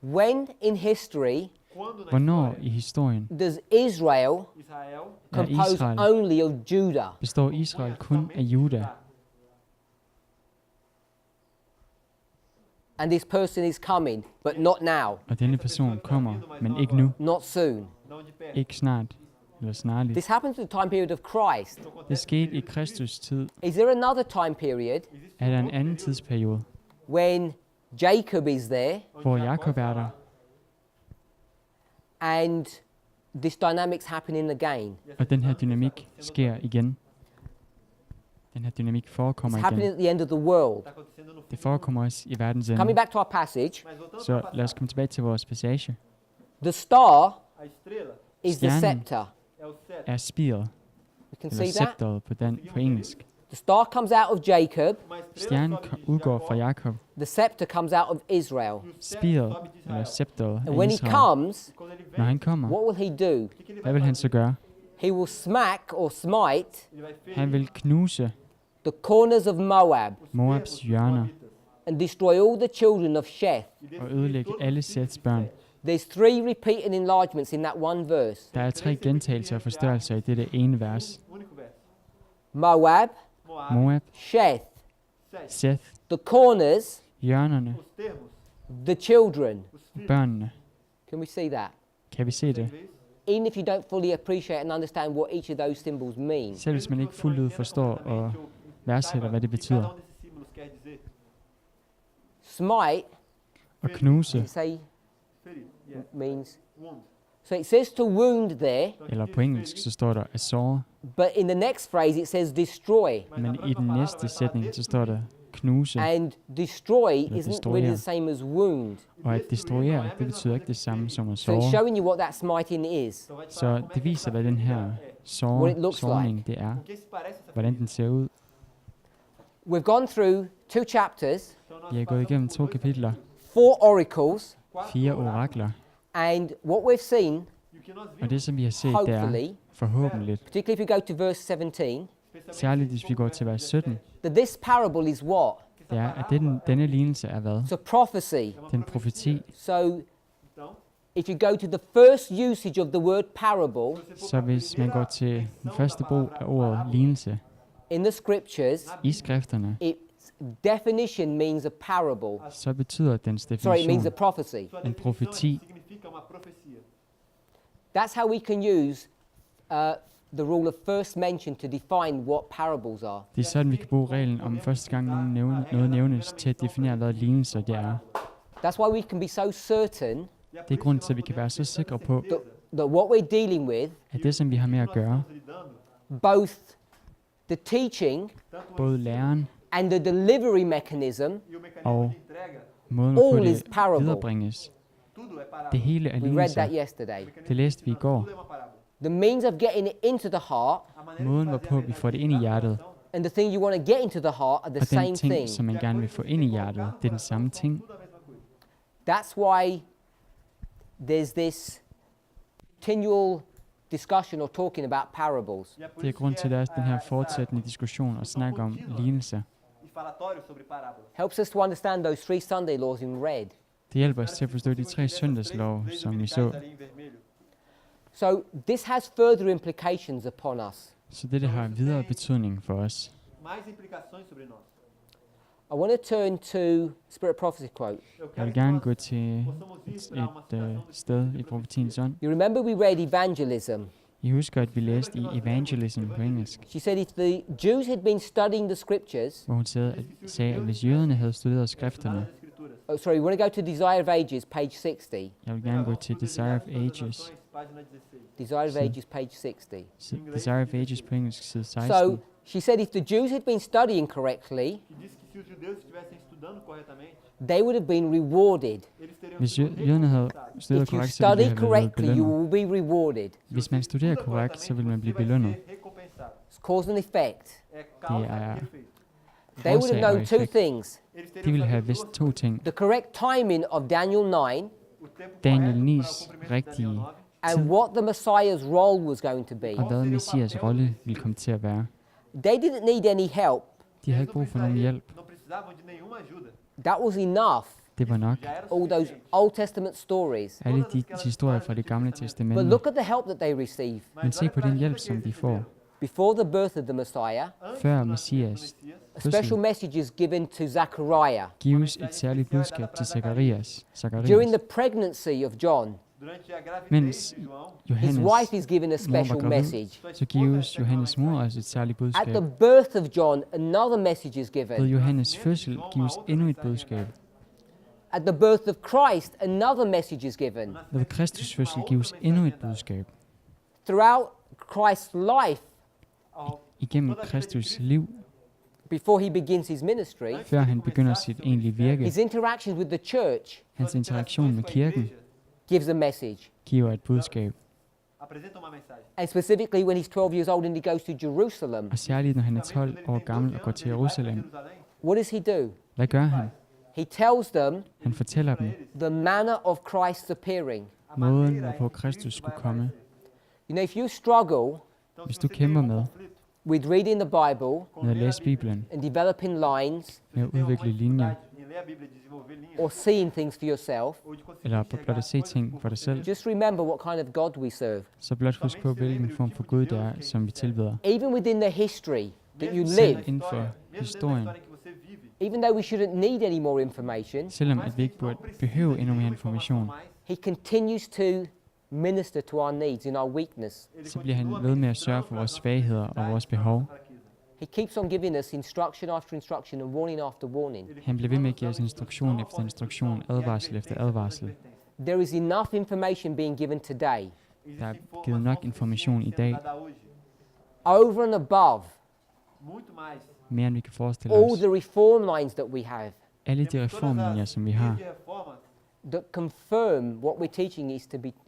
When in history Quando na Hvornår história i historien does Israel Israel compose Israel only of Judah? består Israel kun af Juda, And this person is coming, but not now, og denne person kommer, men ikke nu, not soon. não de perto. ikke snart eller snarligt. This happens at the time period of Christ. Det skete i Kristus tid. Is there another time period Er der en anden tidsperiode, when Jacob is there hvor Jakob er der, and this dynamic's happening again? og den her dynamik sker igen? Den her dynamik forekommer It's happening igen. at the end of the world. Está acontecendo no fim. Det forekommer også i verdens Coming ende. back to our passage, Mas voltando Så para lad os komme tilbage til vores passage. the star a estrela is the Stjernen. scepter. é o cetro. Er spiret, You can eller see that. scepteret på engelsk. The star comes out of Jacob, Uma estrela Stjernen sobe de udgår Jacó, fra Jakob. the scepter comes out of Israel. e o cetro Spiret, sobe de eller Israel. scepteret And af when he Israel. comes, E quando ele Når vem, han kommer, what will he do? o que que ele hvad vai vil han fazer? så gøre? He will smack or smite Ele vai ferir Han vil knuse the corners of Moab os Moabs termos dos hjørner moabitas and destroy all the children of Sheth. e og destruir ødelægge todos alle os filhos Seths de børn. Seth. There's 3 repeated enlargements in that one verse. Der er 3 gentagelser og forstørrelser i dette ene vers. Único verso. Moab, Moab, Moab, Sheth, Seth, Seth, the corners, hjørnerne, os termos, the children. os filhos. børnene. Can we see that? Kan vi se det? Vez, Even if you don't fully appreciate and understand what each of those symbols mean, Selv hvis man ikke fuldt ud forstår og værdsætter, hvad det o que betyder. cada desses símbolos quer dizer. smite, Og knuse, you say, Ferir, yes. means. Wound. So it says to wound there, Então, eller aqui på diz engelsk ferir, så står der at såre, but in the next phrase it says destroy. mas na men i próxima den palavra næste vai falar sætning så står der knuse. And destroy Eller isn't destruere. really the same as wound. Og at destruere, det betyder ikke det samme som at So it's såre. showing you what that smiting is. Então vai te Så falar como é det que viser, essa hvad den her ferida What it looks sårning det er. O que se parece essa Hvordan ferida? den ser ud. We've gone through 2 chapters, Então nós Vi har gået passamos igennem por 2 dois kapitler, 4 oracles, 4 orakler, and what we've seen, E o que nós og vimos, det som vi har set, det er hopefully, forhåbentlig, particularly if you go to verse 17, especialmente særligt se hvis for vi går verso til vers 17, 17, that this parable is what? det er, at denne lignelse er hvad? It's a prophecy. é uma Den profecia. profeti. So Então, if you go to the first usage of the word parable se você for Så para a hvis man går primeira til den versão første da brug palavra af ordet parábola, in lignelse the scriptures, i skrifterne, its definition means a parable. så betyder dens Sorry, it means a definition prophecy. sua en definição profeti. significa uma profecia. That's how we can use the rule of first mention to define what parables are. Det er sådan, vi kan bruge reglen om første gang noget nævnes til at definere, hvad lignelser det er. That's why we can be so certain E é Det er por grunden isso til, at que vi nós kan være så podemos ter sikre på, certeza that what we're dealing with, at det, som vi har med at que gøre, nós estamos lidando, both the teaching tanto o både ensino læren, and the delivery mechanism, e o mecanismo og de entrega, måden, hvorpå all is det parable. viderebringes, tudo é parábola. det hele er We read that lignelser. yesterday. O mecanismo Det læste vi i de går. tudo é uma parábola. The means of getting it into the heart A maneira de Måden, fazer hvorpå a vi får det verdade ind i entrar no hjertet, coração, and the thing you want to get into the heart are the og same den ting, thing. som man gerne vil få ind i hjertet, det er den samme ting. tudo a mesma coisa. That's why there's this continual discussion or talking about parables. E é por Det er isso grund que til, at der er den her essa fortsættende diskussion og snak om lignelser. e falatório sobre parábolas. Helps us to understand those 3 Sunday laws in red. Det hjælper os til at forstå de 3 søndagslove, som vi så. Ali em vermelho. So this has further implications upon us. Så det har videre betydning for os. Mais implicações sobre nós. I want to turn to Spirit Prophecy quote. Eu Jeg quero vil que gerne nós gå til possamos ir et, para uma situação de sted i profetiens ånd. You remember we read evangelism. I husker, at vi læste i Evangelism på engelsk, She said if the Jews had been studying the scriptures, hvor hun sagde, at hvis jøderne havde studeret skrifterne, as escrituras. oh sorry, we want to go to Desire of Ages, page 60. jeg vil gerne gå til Desire of Ages, Página 16. Desire of So- Ages, page 60. Desire of Ages på engelsk, side 16. So she said if the Jews had been studying correctly, Que diz que se os judeus estivessem estudando corretamente, they would have been rewarded. eles teriam Hvis sido jøderne havde recompensados. studeret If you korrekt, så ville de study have været correctly, you belønnet. will be rewarded. Hvis man studerer Estuda korrekt, så vil man blive você vai belønnet. ser recompensado. It's cause and effect. É causa er e efeito. They would have Forårsager og known two effekt. things. Eles De teriam ville have sabido vidst duas 2 ting. The correct timing of Daniel 9 o tempo Daniel correto para o 9's cumprimento de rigtige Daniel 9 and tid, what the Messiah's role was going to be. og hvad Messias rolle ville komme til at være. They didn't need any help. De havde ikke brug for nogen hjælp. Não precisavam de nenhuma ajuda. That was enough. Det var nok. Já era All those suficiente. Old Testament stories. Alle de historier fra det gamle But testamente. look at the help that they receive. Men se på den hjælp, som de får. Before the birth of the Messiah, Før Messias a special message is given to Zechariah. gives et særligt budskab til Zakarias. During the pregnancy of John, Durante a gravidez Mens de João, his Johannes wife is given a mor special var gravid, message. så gives Johannes mor også et særligt At budskab. the birth of John, another message is Ved given. Johannes fødsel gives endnu et budskab. At the birth of Christ, another message is given. Ved Kristus fødsel gives endnu et budskab. Throughout Christ's life, ao- Igennem Kristus liv, before he begins his ministry, før han begynder sit egentlige virke, his interactions with the church hans interaktion med kirken, gives a message. giver et budskab. apresenta uma mensagem. And specifically when he's 12 years old and he goes to Jerusalem, Og særligt når han er 12 år gammel og går til Jerusalem. Jerusalém, what does he do? Hvad gør han? He tells them Han fortæller dem the manner of Christ's appearing. måden, hvorpå Kristus skulle komme. You know, if you struggle então, Hvis se du você tem kæmper um med conflito with reading the Bible com med at ler a læse Bíblia, Bibelen, and developing lines se med você at tem uma udvikle linjer, dificuldade em ler a Bíblia e desenvolver linhas, or seeing things for yourself, ou de conseguir eller enxergar blot at se coisas ting por for dig você selv, mesmo, just remember what kind of God we serve. så blot husk på, hvilken form for Gud det er, som vi tilbeder. Even within the history that you mesmo Selv live, na inden for história, mesmo dentro da historien, história que você vive, even though we shouldn't need any more information, selvom at vi ikke burde behøve endnu mere information, he continues to minister to our needs in our weakness. ele så bliver han continua ved med at sørge for vores svagheder og vores behov. He keeps on giving us instruction after instruction and warning after warning. Han bliver ved med at give os instruktion efter instruktion, advarsel efter advarsel. There is enough information being given today, Der er givet nok information i dag, over and above muito mais. mere end vi kan forestille all os. the reform lines that we have Alle de reformlinjer, som vi har, de reformas that confirm what we're teaching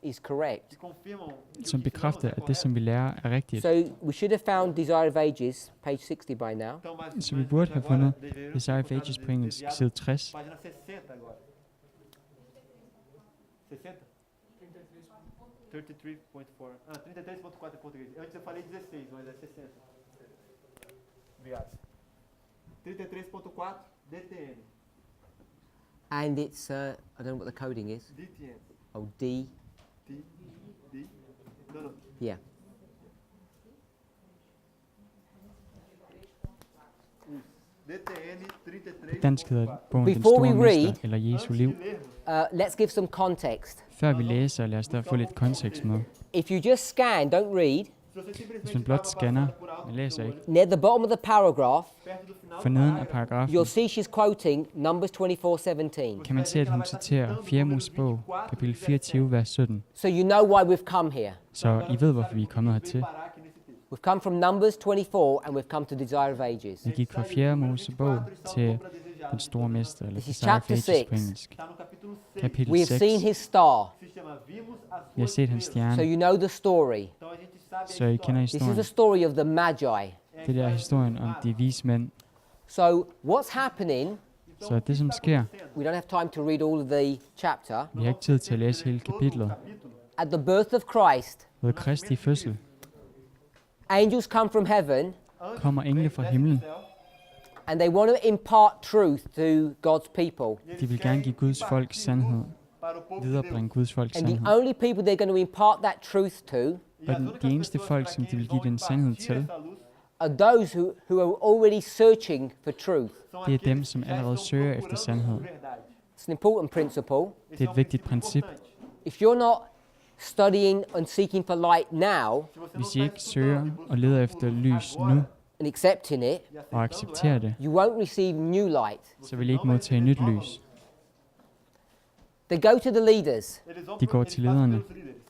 is correct. que confirmam som bekræfter, at det, som vi lærer, er rigtigt. So we should have found Desire of Ages, page 60 by now. então, mas, Så vi burde have fundet Desire of Ages på engelsk, side 60. Página 60 agora. 60? 33.4. Ah, 33.4 em português. Antes eu falei 16, mas é 60. Obrigado. 33.4 DTN. And it's, I don't know what the coding is. DTN. Oh, D, D. Não, não. yeah. DTN 33. Dansk hedder bogen Den Before Store we read- Mester, eller Jesu Liv. Let's give some context. Før vi læser, lad os da få lidt kontekst med. If you just scan, don't read, Se você Hvis simplesmente man blot dá uma scanner, passada por alto man læser ikke, near the bottom of the paragraph, perto do final for do neden af parágrafo, paragrafen, you'll see she's quoting Numbers 24:17. kan man se, at hun citerer 4. Mosebog, kapitel 24, vers 17. So you know why we've come here. Så I ved, hvorfor vi er kommet hertil. parar aqui nesse texto. We've come from Numbers 24 and we've come to Desire of Ages. Vi gik fra 4. Mosebog til Desejado. Den Store Mester, eller This is Desire of chapter Ages 6. på engelsk. Está no capítulo 6. Kapitel We have 6. seen his star, Se chama Vimos a Vi har sua set hans estrela. so stjerne, you know the story. Então a gente sabe a så I kender história. This is historien. the story of the Magi. Det der er historien om de vise mænd. So what's happening, Så det, som sker, we don't have time to read all of the chapter. vi har ikke tid til at læse hele kapitlet. At the birth of Christ, Ved Kristi fødsel angels come from heaven kommer engle fra himlen. and they want to impart truth to God's people. De vil gerne give Guds folk sandhed, viderebringe Guds folk And the sandhed. only people they're going to impart that truth to Og de eneste folk, som de vil give den sandhed til, are those who are already searching for truth. det er dem, som allerede søger efter sandhed. It's an important principle. Det er et vigtigt princip. If you're not studying and seeking for light now Hvis I ikke søger og leder efter lys nu and accepting it, og accepterer det, you won't receive new light. så vil I ikke modtage nyt lys. They go to the leaders De går til lederne,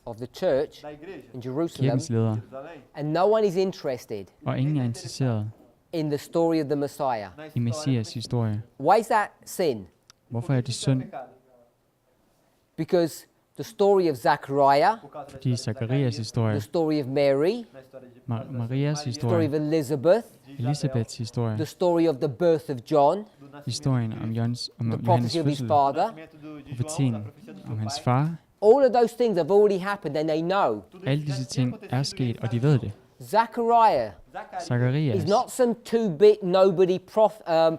of the church da igreja, in Jerusalem, kirkens ledere, Jerusalém, and no one is interested og ingen er interesseret in the story of the Messiah. na i Messias historie. Why is that sin? Hvorfor er det synd? Because the story of Zechariah, Por causa da Fordi Zakarias the historie, story of Mary, na história de Marias the story of historie, Elizabeth, Elisabeths historie, the story of the birth of John, historien om the Johannes prophecy of his fødsel, father, nascimento de João, profetien da profecia do seu om hans pai, far, All of those things have already happened and they know. Alle disse ting er sket, og de ved det. Zachariah Zacharias is not some two-bit nobody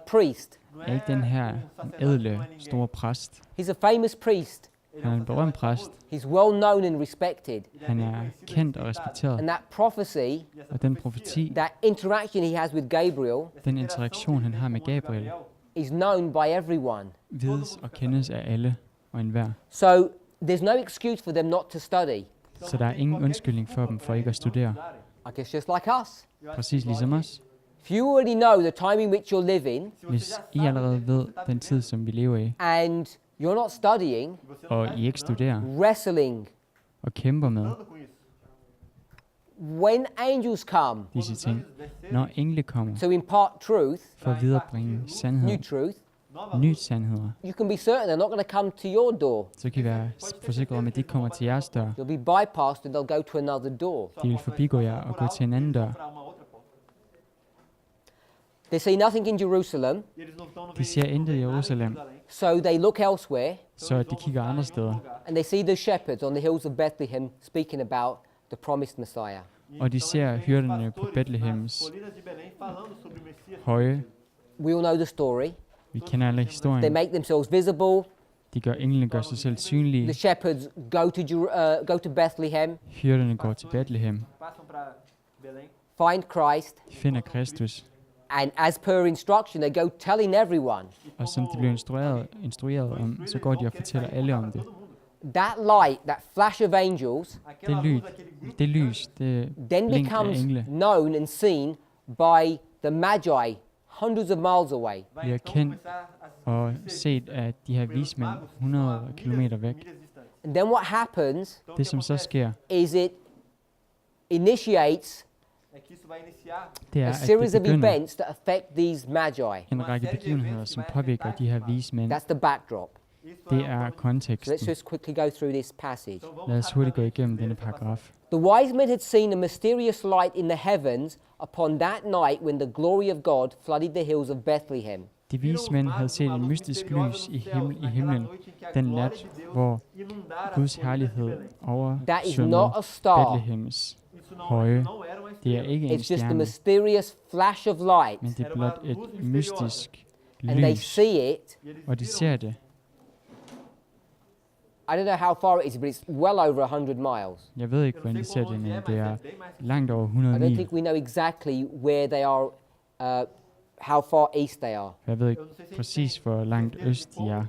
priest. er ikke den her ædle store præst. He's a famous priest. Han er en berømt præst. He's well known and respected. Han er kendt og respekteret. And that prophecy, Og den profeti, that interaction he has with Gabriel, den interaktion, han har med Gabriel, is known by everyone. vides og kendes af alle og enhver. So there's no excuse for them not to study. Så der er ingen undskyldning for dem for ikke at studere. I guess just like us. Præcis ligesom os. If you already know the time in which you're living Hvis I allerede ved den tid, som vi lever i, and you're not studying, og I ikke studerer wrestling, og kæmper med when angels come disse ting, når engle kommer to impart truth, for at viderebringe new sandhed, truth, nye sandheder, you can be certain they're not going to come to your door. så kan I være forsikret om, at de kommer til jeres dør. You'll be bypassed and they'll go to another door. De vil forbigå jer og gå til en anden dør. They see nothing in Jerusalem, De ser intet i Jerusalem, so they look elsewhere så de kigger andre steder. and they see the shepherds on the hills of Bethlehem speaking about the promised Messiah. Og de ser hyrderne på Betlehems høje. We all know the story. Vi kender alle They historien. make themselves visible. Englene gør sig selv The synlige. shepherds go to Bethlehem, Hyrderne går til Betlehem. find Christ, De finder Kristus. and as per instruction, they go telling everyone. Og som de bliver instrueret om, så går de og fortæller alle om det. That light, that flash of angels, Det lys, det then blink af becomes engle, known and seen by the Magi, hundreds of miles away. bliver kendt og set af de her vismænd 100 kilometer væk. And then what happens Det som så sker, is it initiates det er, a at series det of begynder events that affect these Magi. en række begivenheder, som påvirker de her vismænd. That's the backdrop. Det er So let's konteksten. just quickly go through this passage. Lad os hurtigt gå igennem denne paragraf. The wise men had seen a mysterious light in the heavens upon that night when the glory of God flooded the hills of Bethlehem. De vismænd havde set en mystisk lys i himlen den nat, hvor Guds herlighed That is oversvømmede not a star. Betlehems høje. Det er ikke en It's just a stjerne, mysterious flash of light. men det er blot et mystisk And they lys, see it. og de ser det. I don't know how far it is, but it's well over 100 miles. Jeg ved ikke, hvordan de ser det, men det er langt over 100 I don't mil. think we know exactly where they are, how far east they are. Jeg ved ikke præcis, hvor langt øst de er.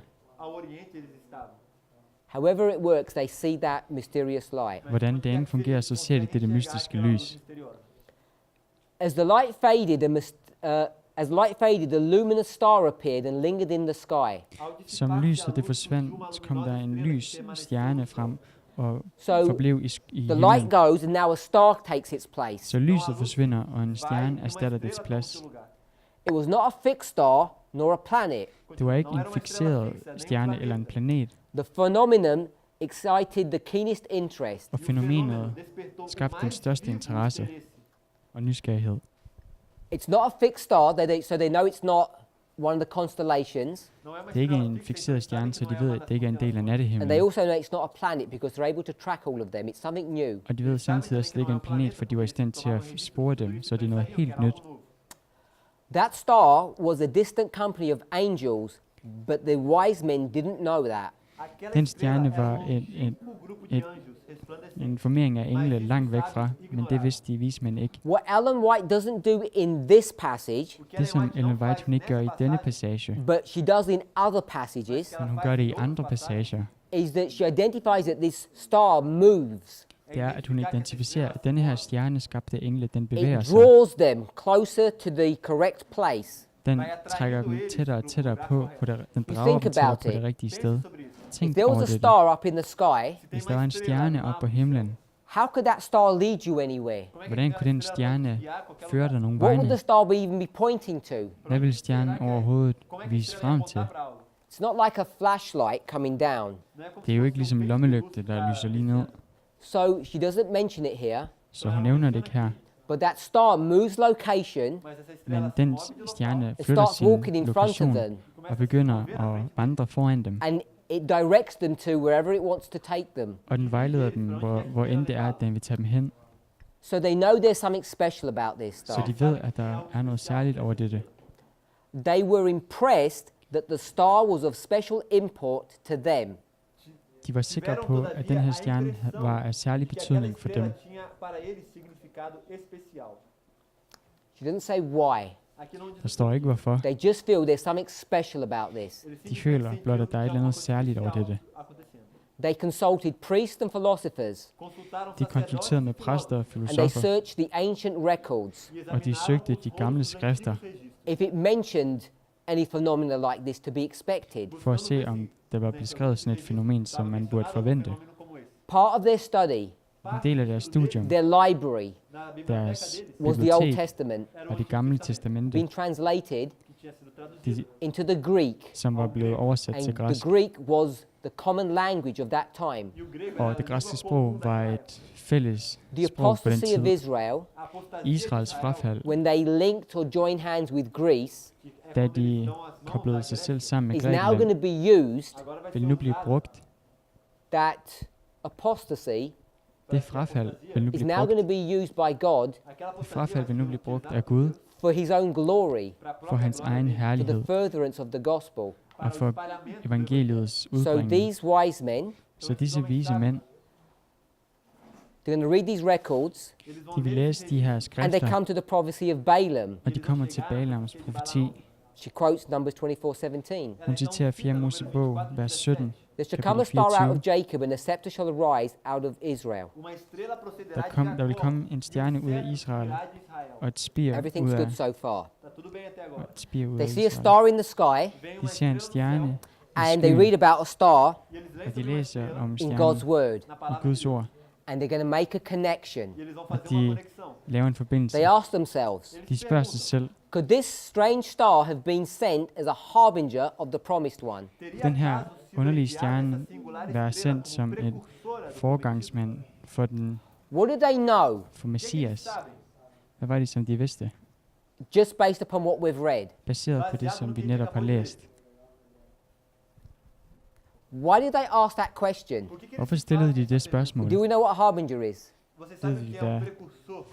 However it works, they see that mysterious light. Hvordan det end fungerer, så ser de det mystiske lys. As the light faded, the luminous star appeared and lingered in the sky. Som lyset det forsvandt, så kom der en lys stjerne frem og So forblev i the light himlen. goes, and now a star takes its place. Så lyset forsvinder, og en stjerne erstatter dets plads. It was not a fixed star nor a planet. Det var ikke en fikseret stjerne eller en planet, The phenomenon excited the keenest interest. og fænomenet skabte den største interesse og nysgerrighed. It's not a fixed star, so they know it's not one of the constellations. Det er ikke en fikseret stjerne, så de ved, at det ikke er en del af And they nattehimlen. also know it's not a planet because they're able to track all of them. It's something new. Og de ved samtidig også, at det ikke er en planet, for de var i stand til at spore dem, så det er noget helt nyt. That star was a distant company of angels, but the wise men didn't know that. Den stjerne var en formering af engle langt væk fra, men det vidste de vismænd ikke. What Ellen White doesn't do in this passage, Det som Ellen White hun ikke gør i denne passage, but she does in other passages, men hun gør det i andre passager, is that she identifies that this star moves. det er, at hun identificerer, at denne her stjerneskabte engle, den bevæger It sig. draws them closer to the correct place. Den trækker dem tættere og tættere på den drager think dem tættere about på det it. rigtige sted. If Tænk there over was a det. star up in the sky, Hvis der var en stjerne op på himlen, how could that star lead you anywhere? hvordan kunne den stjerne føre dig nogle What would vegne? the star even be pointing to? Hvad ville stjernen overhovedet vise frem til? It's not like a flashlight coming down. Det er jo ikke ligesom lommelygte, der lyser lige ned. So she doesn't mention it here, Så hun nævner det ikke her. but that star moves location Men den stjerne and flytter starts walking sin in front of lokation them. og begynder at vandre foran dem. And it directs them to wherever it wants to take them. Og den vejleder dem, hvor end det er, at den vil tage dem hen. So they know there's something special about this Så star. de ved, at der er noget særligt over dette. They were impressed that the star was of special import to them. De var sikre på, at den her stjerne var af særlig betydning for dem. She doesn't say why. Der står ikke hvorfor. They just feel there's something special about this. De føler blot, at der er et eller andet særligt over dette. They consulted priests and philosophers, De konsulterede med præster og and they filosofer, searched the ancient records og de søgte de gamle skrifter if it mentioned any phenomena like this to be expected. for at se, om der var beskrevet sådan et fænomen, som man burde forvente. Part of their study, En del af deres studium, their library, deres was the Old bibliotek Testament og det gamle testamente, being translated into the Greek. som var blevet oversat til And the græsk. Greek was the common language of that time. Og det græske sprog var et fælles The sprog på den apostasy of tid. Israel, Israels frafald, when they linked or joined hands with Greece, da de koblede sig selv sammen med is now going Grækenland, to be used. vil nu blive brugt. That apostasy Det frafald vil nu is blive now going brugt. to be used by God Det frafald vil nu blive brugt af Gud for His own glory, for hans egen for the herlighed furtherance of the gospel. og for evangeliets So udbringning. these wise men, Så disse vise mænd, they're going to read these records, de vil læse de her and they skrifter, come to the prophecy of Bileam. og de kommer til Bileams profeti. She quotes Numbers 24:17. Hun citerer 4. Mosebog, vers 17. There shall come a star out of Jacob, and a scepter shall arise out of Israel. Der vil komme en stjerne ud af Israel, og et spir ud Everything's af, good so far. og et spir ud They af see a Israel. star in the sky, De ser en stjerne i and they skyen, read about a star og de læser om in stjernen God's word, i Guds ord, and they're going to make a connection. og de laver en forbindelse. They ask themselves, De spørger sig selv, could this strange star have been sent as a harbinger of the promised one? den her underlige stjerne være sendt som en forgangsmand for What did they know for Messias? Hvad var det, som de vidste? just based upon what we've read? Baseret på det, som vi netop har læst. Why did they ask that question? Hvorfor stillede de det spørgsmål? Do we know what a harbinger is? Ved vi, hvad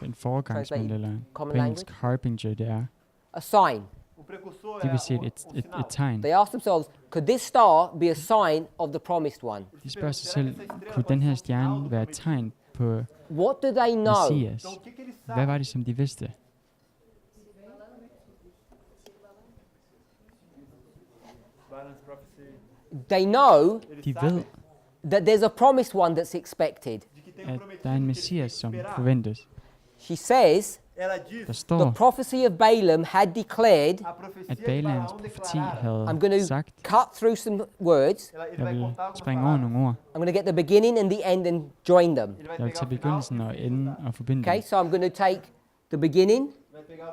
en forgangsmand eller en Common på engelsk language? harbinger det er? A sign. De vil se et tegn. They ask themselves, could this star be a sign of the promised one? De spørger sig selv, kunne den her stjerne være et tegn på What do they know? Messias? Hvad var det, som de vidste? They know De ved, that there's a promised one that's expected. at der er en Messias, som forventes. She says, Der the står, prophecy of Balaam had declared, at Baleams profeti havde I'm going to sagt, cut through some words, jeg vil springe over nogle ord. I'm going to get the beginning and the end and join them. Jeg vil tage begyndelsen og enden og forbinde Okay, dem. so I'm going to take the beginning,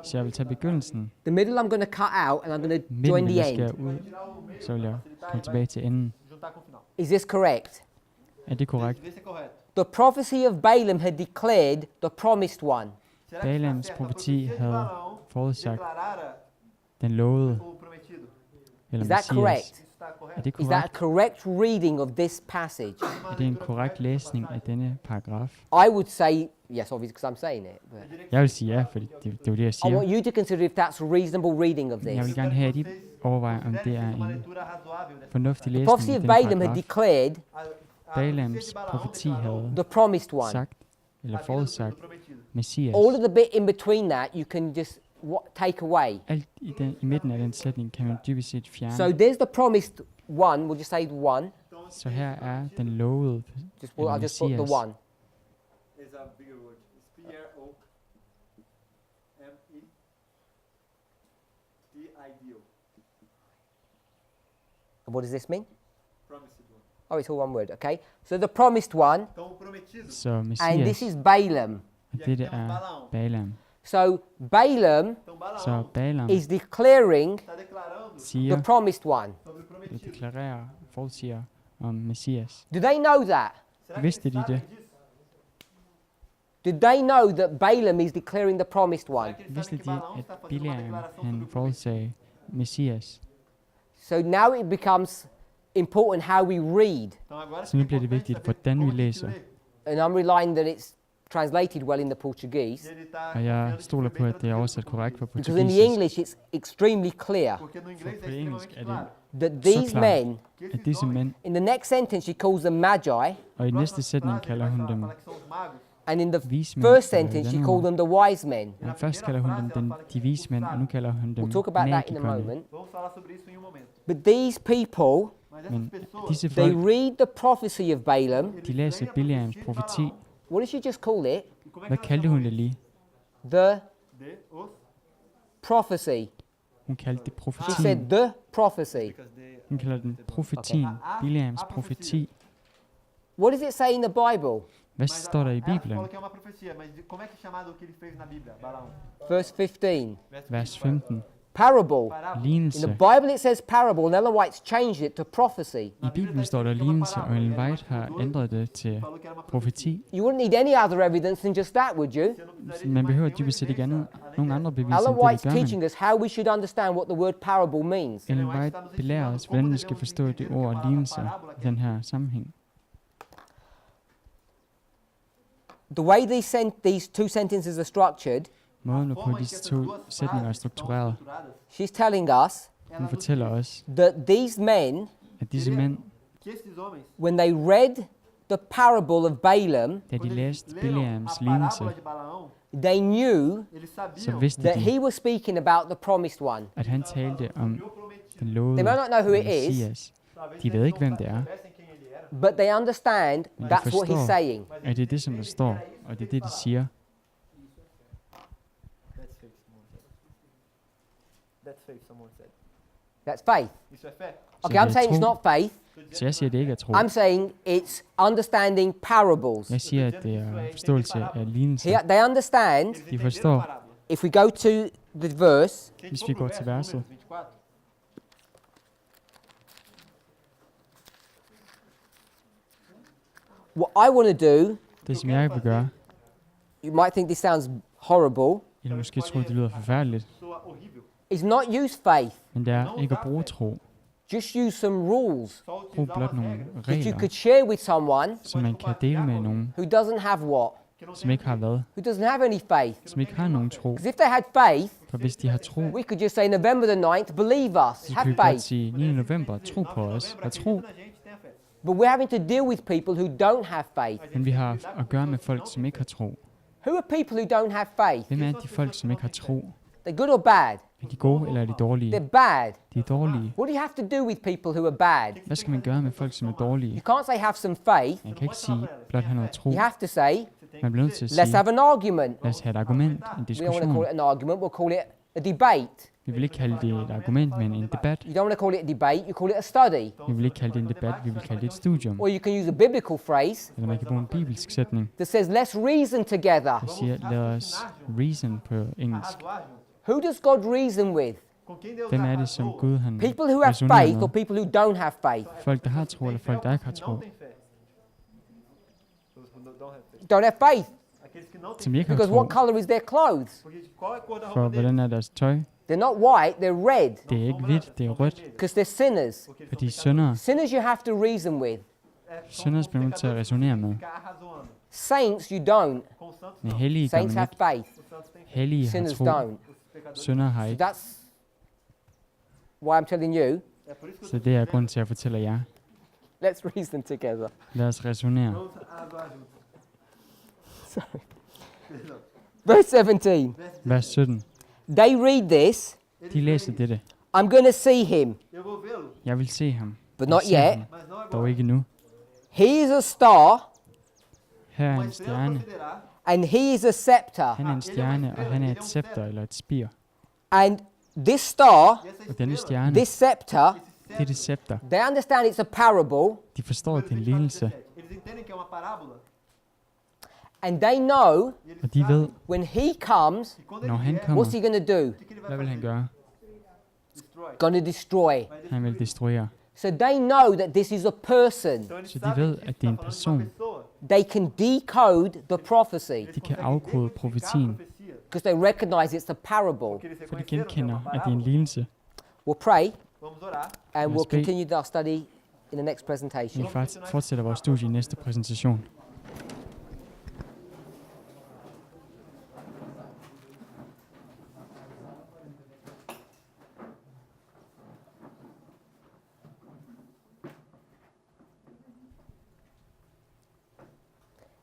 Så jeg vil tage begyndelsen, the middle I'm going to cut out, and I'm going to join midten vil the jeg skære end. ud, så vil jeg komme tilbage til enden. Is this correct? Er det korrekt? The prophecy of Balaam had declared the promised one. Baleams profeti havde forudsagt den lovede, eller Is that Messias. correct? Er det Is that a korrekt? correct reading of this passage? Er det en korrekt læsning af denne paragraf? I would say yes, obviously, because I'm saying it. But Jeg vil sige ja, for det er jo det, jeg I want siger. you to consider if that's a reasonable reading of Jeg this. vil gerne have, at I overvejer, om det er en fornuftig The prophecy læsning of af denne Balaam had paragraf. declared Baleams profeti havde the promised one. sagt, eller forudsagt, Messias. All of the bit in between that you can just take away. Alt i midten af den sætning kan man dybest set So fjerne. there's the promised one. We'll just say one. Så her er den lovede, Just eller I'll just put the Messias. one. Is a bigger word. It's P-R-O-M-E. The ideal. And what does this mean? Promised one. Oh, it's all one word. Okay. So the promised one, Então, o prometido. Så and Messias, this is Balaam. og dette er Balaam. So Balaam Então, Balaão Så Balaam is declaring está declarando siger, the promised one. sobre o eller prometido. deklarerer, forudsiger om Messias. Do they know that? Será Vidste de eles sabem det? disso? Did they know that Balaam is declaring the promised one? Será que eles Vidste sabem que de, Balaão at está fazendo uma Bileam, declaração han sobre o prometido? forudsagde Messias. So now it becomes important how we read. Então agora Så nu bliver det vigtigt, hvordan vi læser. And I'm relying that it's translated well in the Portuguese. ele tá Og jeg stoler på, at det er oversat korrekt fra Because in the portugisisk. English it's extremely clear porque no inglês på é engelsk extremamente er claro. that så these klart, men, at disse mænd, in the next sentence she calls them magi, og i næste sætning kalder hun dem Fala que são os magos. and in the vismænd, first eller sentence she hvordan called hun- them the wise men. og først kalder hun dem de vismænd, og nu kalder hun dem We'll talk about that in a magikerne. moment. Vamos falar sobre isso em momento. But these people, Mas essas Men pessoas, disse they folk, read the prophecy of Balaam. de læser Bileams profeti. What did she just call it? e como é Hvad que ela kaldte chamou hun det lige? The de os? prophecy. Hun kaldte det She profetien. said the prophecy. Because de, Hun kalder den profetien, Bileams profeti. What does it say in the Bible? Hvad står der i ela Bibelen? falou que é uma profecia, mas como é que é chamado o que ele fez na Bíblia, Balaão? Verse 15. Vers 15. Parable. Parábola. In Lignelse. the Bible it says parable, and Ellen White's changed it to prophecy. I Bibelen står der lignelse, og Ellen White har ændret det til Falou que era uma profeti. You wouldn't need any other evidence than just that, would you? Você não precisaria Man de mais behøver nenhuma dybest set ikke andet, evidência nogen além andre dessa. beviser Ellen end det, White's det gør teaching man. us how we should understand what the word parable means. Ellen White belærer os, hvordan vi skal forstå det ord lignelse i den her sammenhæng. The way these two sentences are structured, Måden, hvorpå disse to sætninger er struktureret, she's telling us hun fortæller os, that these men, at disse mænd, Que esses homens, when they read the parable of Balaam, da de læste leram Bileams a lignelse, parábola de Balaão, they knew eles så sabiam vidste that de, he was speaking about the promised one. at han talte om que o prometido. den lovede They may not know who it is, Messias. Talvez De ved eles ikke, hvem não det er, soubessem quem ele era, but they understand men de that's what he's forstår, saying. at det er det, som der står, og det er det, de siger. That's faith, someone said. That's faith, someone said. That's faith. Isso é fé? Okay, I'm det er saying it's tro. not faith. Så jeg siger, at det ikke er tro. I'm saying it's understanding parables. Jeg siger, at det er forståelse af lignelse. Here, they understand, Eles De entenderam forstår. a parábola. if we go to the verse, Se a gente Hvis for vi pro går verso, til verset. Números 24, what I want to do, Det, som jeg vil gøre, you might think this sounds horrible, eller måske tro, det lyder forfærdeligt, soa horrível. is not use faith. men det er ikke at bruge tro. Just use some rules Só Brug utilizar blot umas nogle regras that you regler, could share with someone som man kan dele med nogen, who doesn't have what? que não som tem ikke har hvad, Who doesn't have any faith. som ikke har nogen tro. Because if they had faith, For hvis de har tro, we could just say November the 9th, believe us, så have kan vi godt faith. sige 9. november, tro på os, og tro. na gente tem a fé. But we're having to deal with people who don't have faith. Men vi har at gøre med folk, som ikke har tro. Who are people who don't have faith? Hvem er de folk, som ikke har tro? They're good or bad? Er de gode, eller er de dårlige? They're bad. De er dårlige. What do you have to do with people who are bad? Hvad skal man gøre med folk, som er dårlige? You can't say have some faith. Man kan ikke sige, blot have noget tro. You have to say, Man bliver nødt til at let's sige, have an argument. lad os have et argument, en We don't want to diskussion. call it an argument, we'll call it a debate. Vi vil ikke kalde det et argument, men en debat. You don't want to call it a debate, you call it a study. Vi vil ikke kalde det en debat, vi vil kalde det et studium. Or you can use a biblical phrase Eller man kan bruge en bibelsk sætning, that says, let's reason together. der siger, lad os reason på engelsk. Razoável. Who does God reason with? Com quem Deus Hvem er det, som arrasou? Gud han People who have resonerer faith or med? people who don't have faith? Folk, der har tro, eller folk, der ikke har Aqueles que tro. não têm fé. Os que não have faith. Don't have faith. Aqueles que não têm Som ikke har Because tro. what color is their clothes? Porque qual é a cor da For roupa deles? hvordan er deres tøj? They're not white, they're red. Det er ikke hvidt, det er rødt. Because they're sinners. Porque eles For de er são syndere. Sinners you have to reason with. Syndere bliver nødt til at resonere med. Ficar arrazoando. Saints you don't. Com os santos Men não. hellige gør Saints man have ikke. faith. Os santos têm fé. Hellige har Sinners tro. don't. Os pecadores. Syndere har So ikke. that's why I'm telling you, É por isso que Så det er grunden til at fortælle jer. let's reason together. Lad os resonere. vamos arrazoar juntos. Perdão. Verse 17. Vers 17. They read this. De læser dette. I'm going to see him, Eu vou vê-lo, Jeg vil se ham. but Jeg not ser yet. ham, mas não agora. dog ikke nu. He is a star Her er Uma en estrela stjerne. procederá, and he is a scepter. Han er en stjerne, og han er et scepter eller et spir. And this star, e essa Og denne estrela, stjerne, this scepter, det er det scepter. they understand it's a parable De forstår, at det er en lignelse. eles entendem que é uma parábola, and they know e eles Og de ved, when he comes, que quando når ele han vier, kommer, what's he going to do? o que ele vai hvad vil han fazer? gøre? Destrói. Going to destroy. Vai Han vil destruir. destruere. So they know that this is a person. Então eles Så de sabem ved, que at det er en está falando de person. uma pessoa. They can decode the prophecy Eles De kan conseguem afkode decodificar a profetien, profecia, because they recognize it's a parable. porque eles for de reconheceram que é genkender, uma at det er en parábola. lignelse. We'll pray Vamos orar and Let's we'll pray. continue our study in the next presentation. Vi fortsætter vores studie i næste præsentation.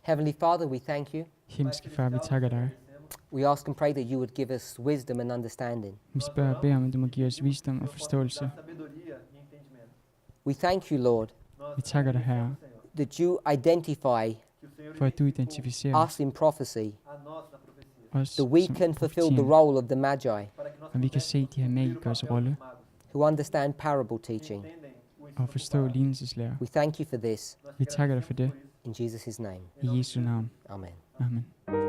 Heavenly Father, we thank you. Himmelske Far, vi takker dig. We ask and pray that you would give us wisdom and understanding. Vi spørger og beder om, at du må give os visdom og forståelse. We thank you, Lord, Vi takker dig, Herre, that you identify for at du identificerer us in prophecy, os that we som can fulfill the profetier, role of the Magi, og vi kan se de her magikers rolle who understand parable teaching. og forstå lignelseslære. We thank you for this. Vi takker dig for det In Jesus' name, i Jesu navn. amen. Amen.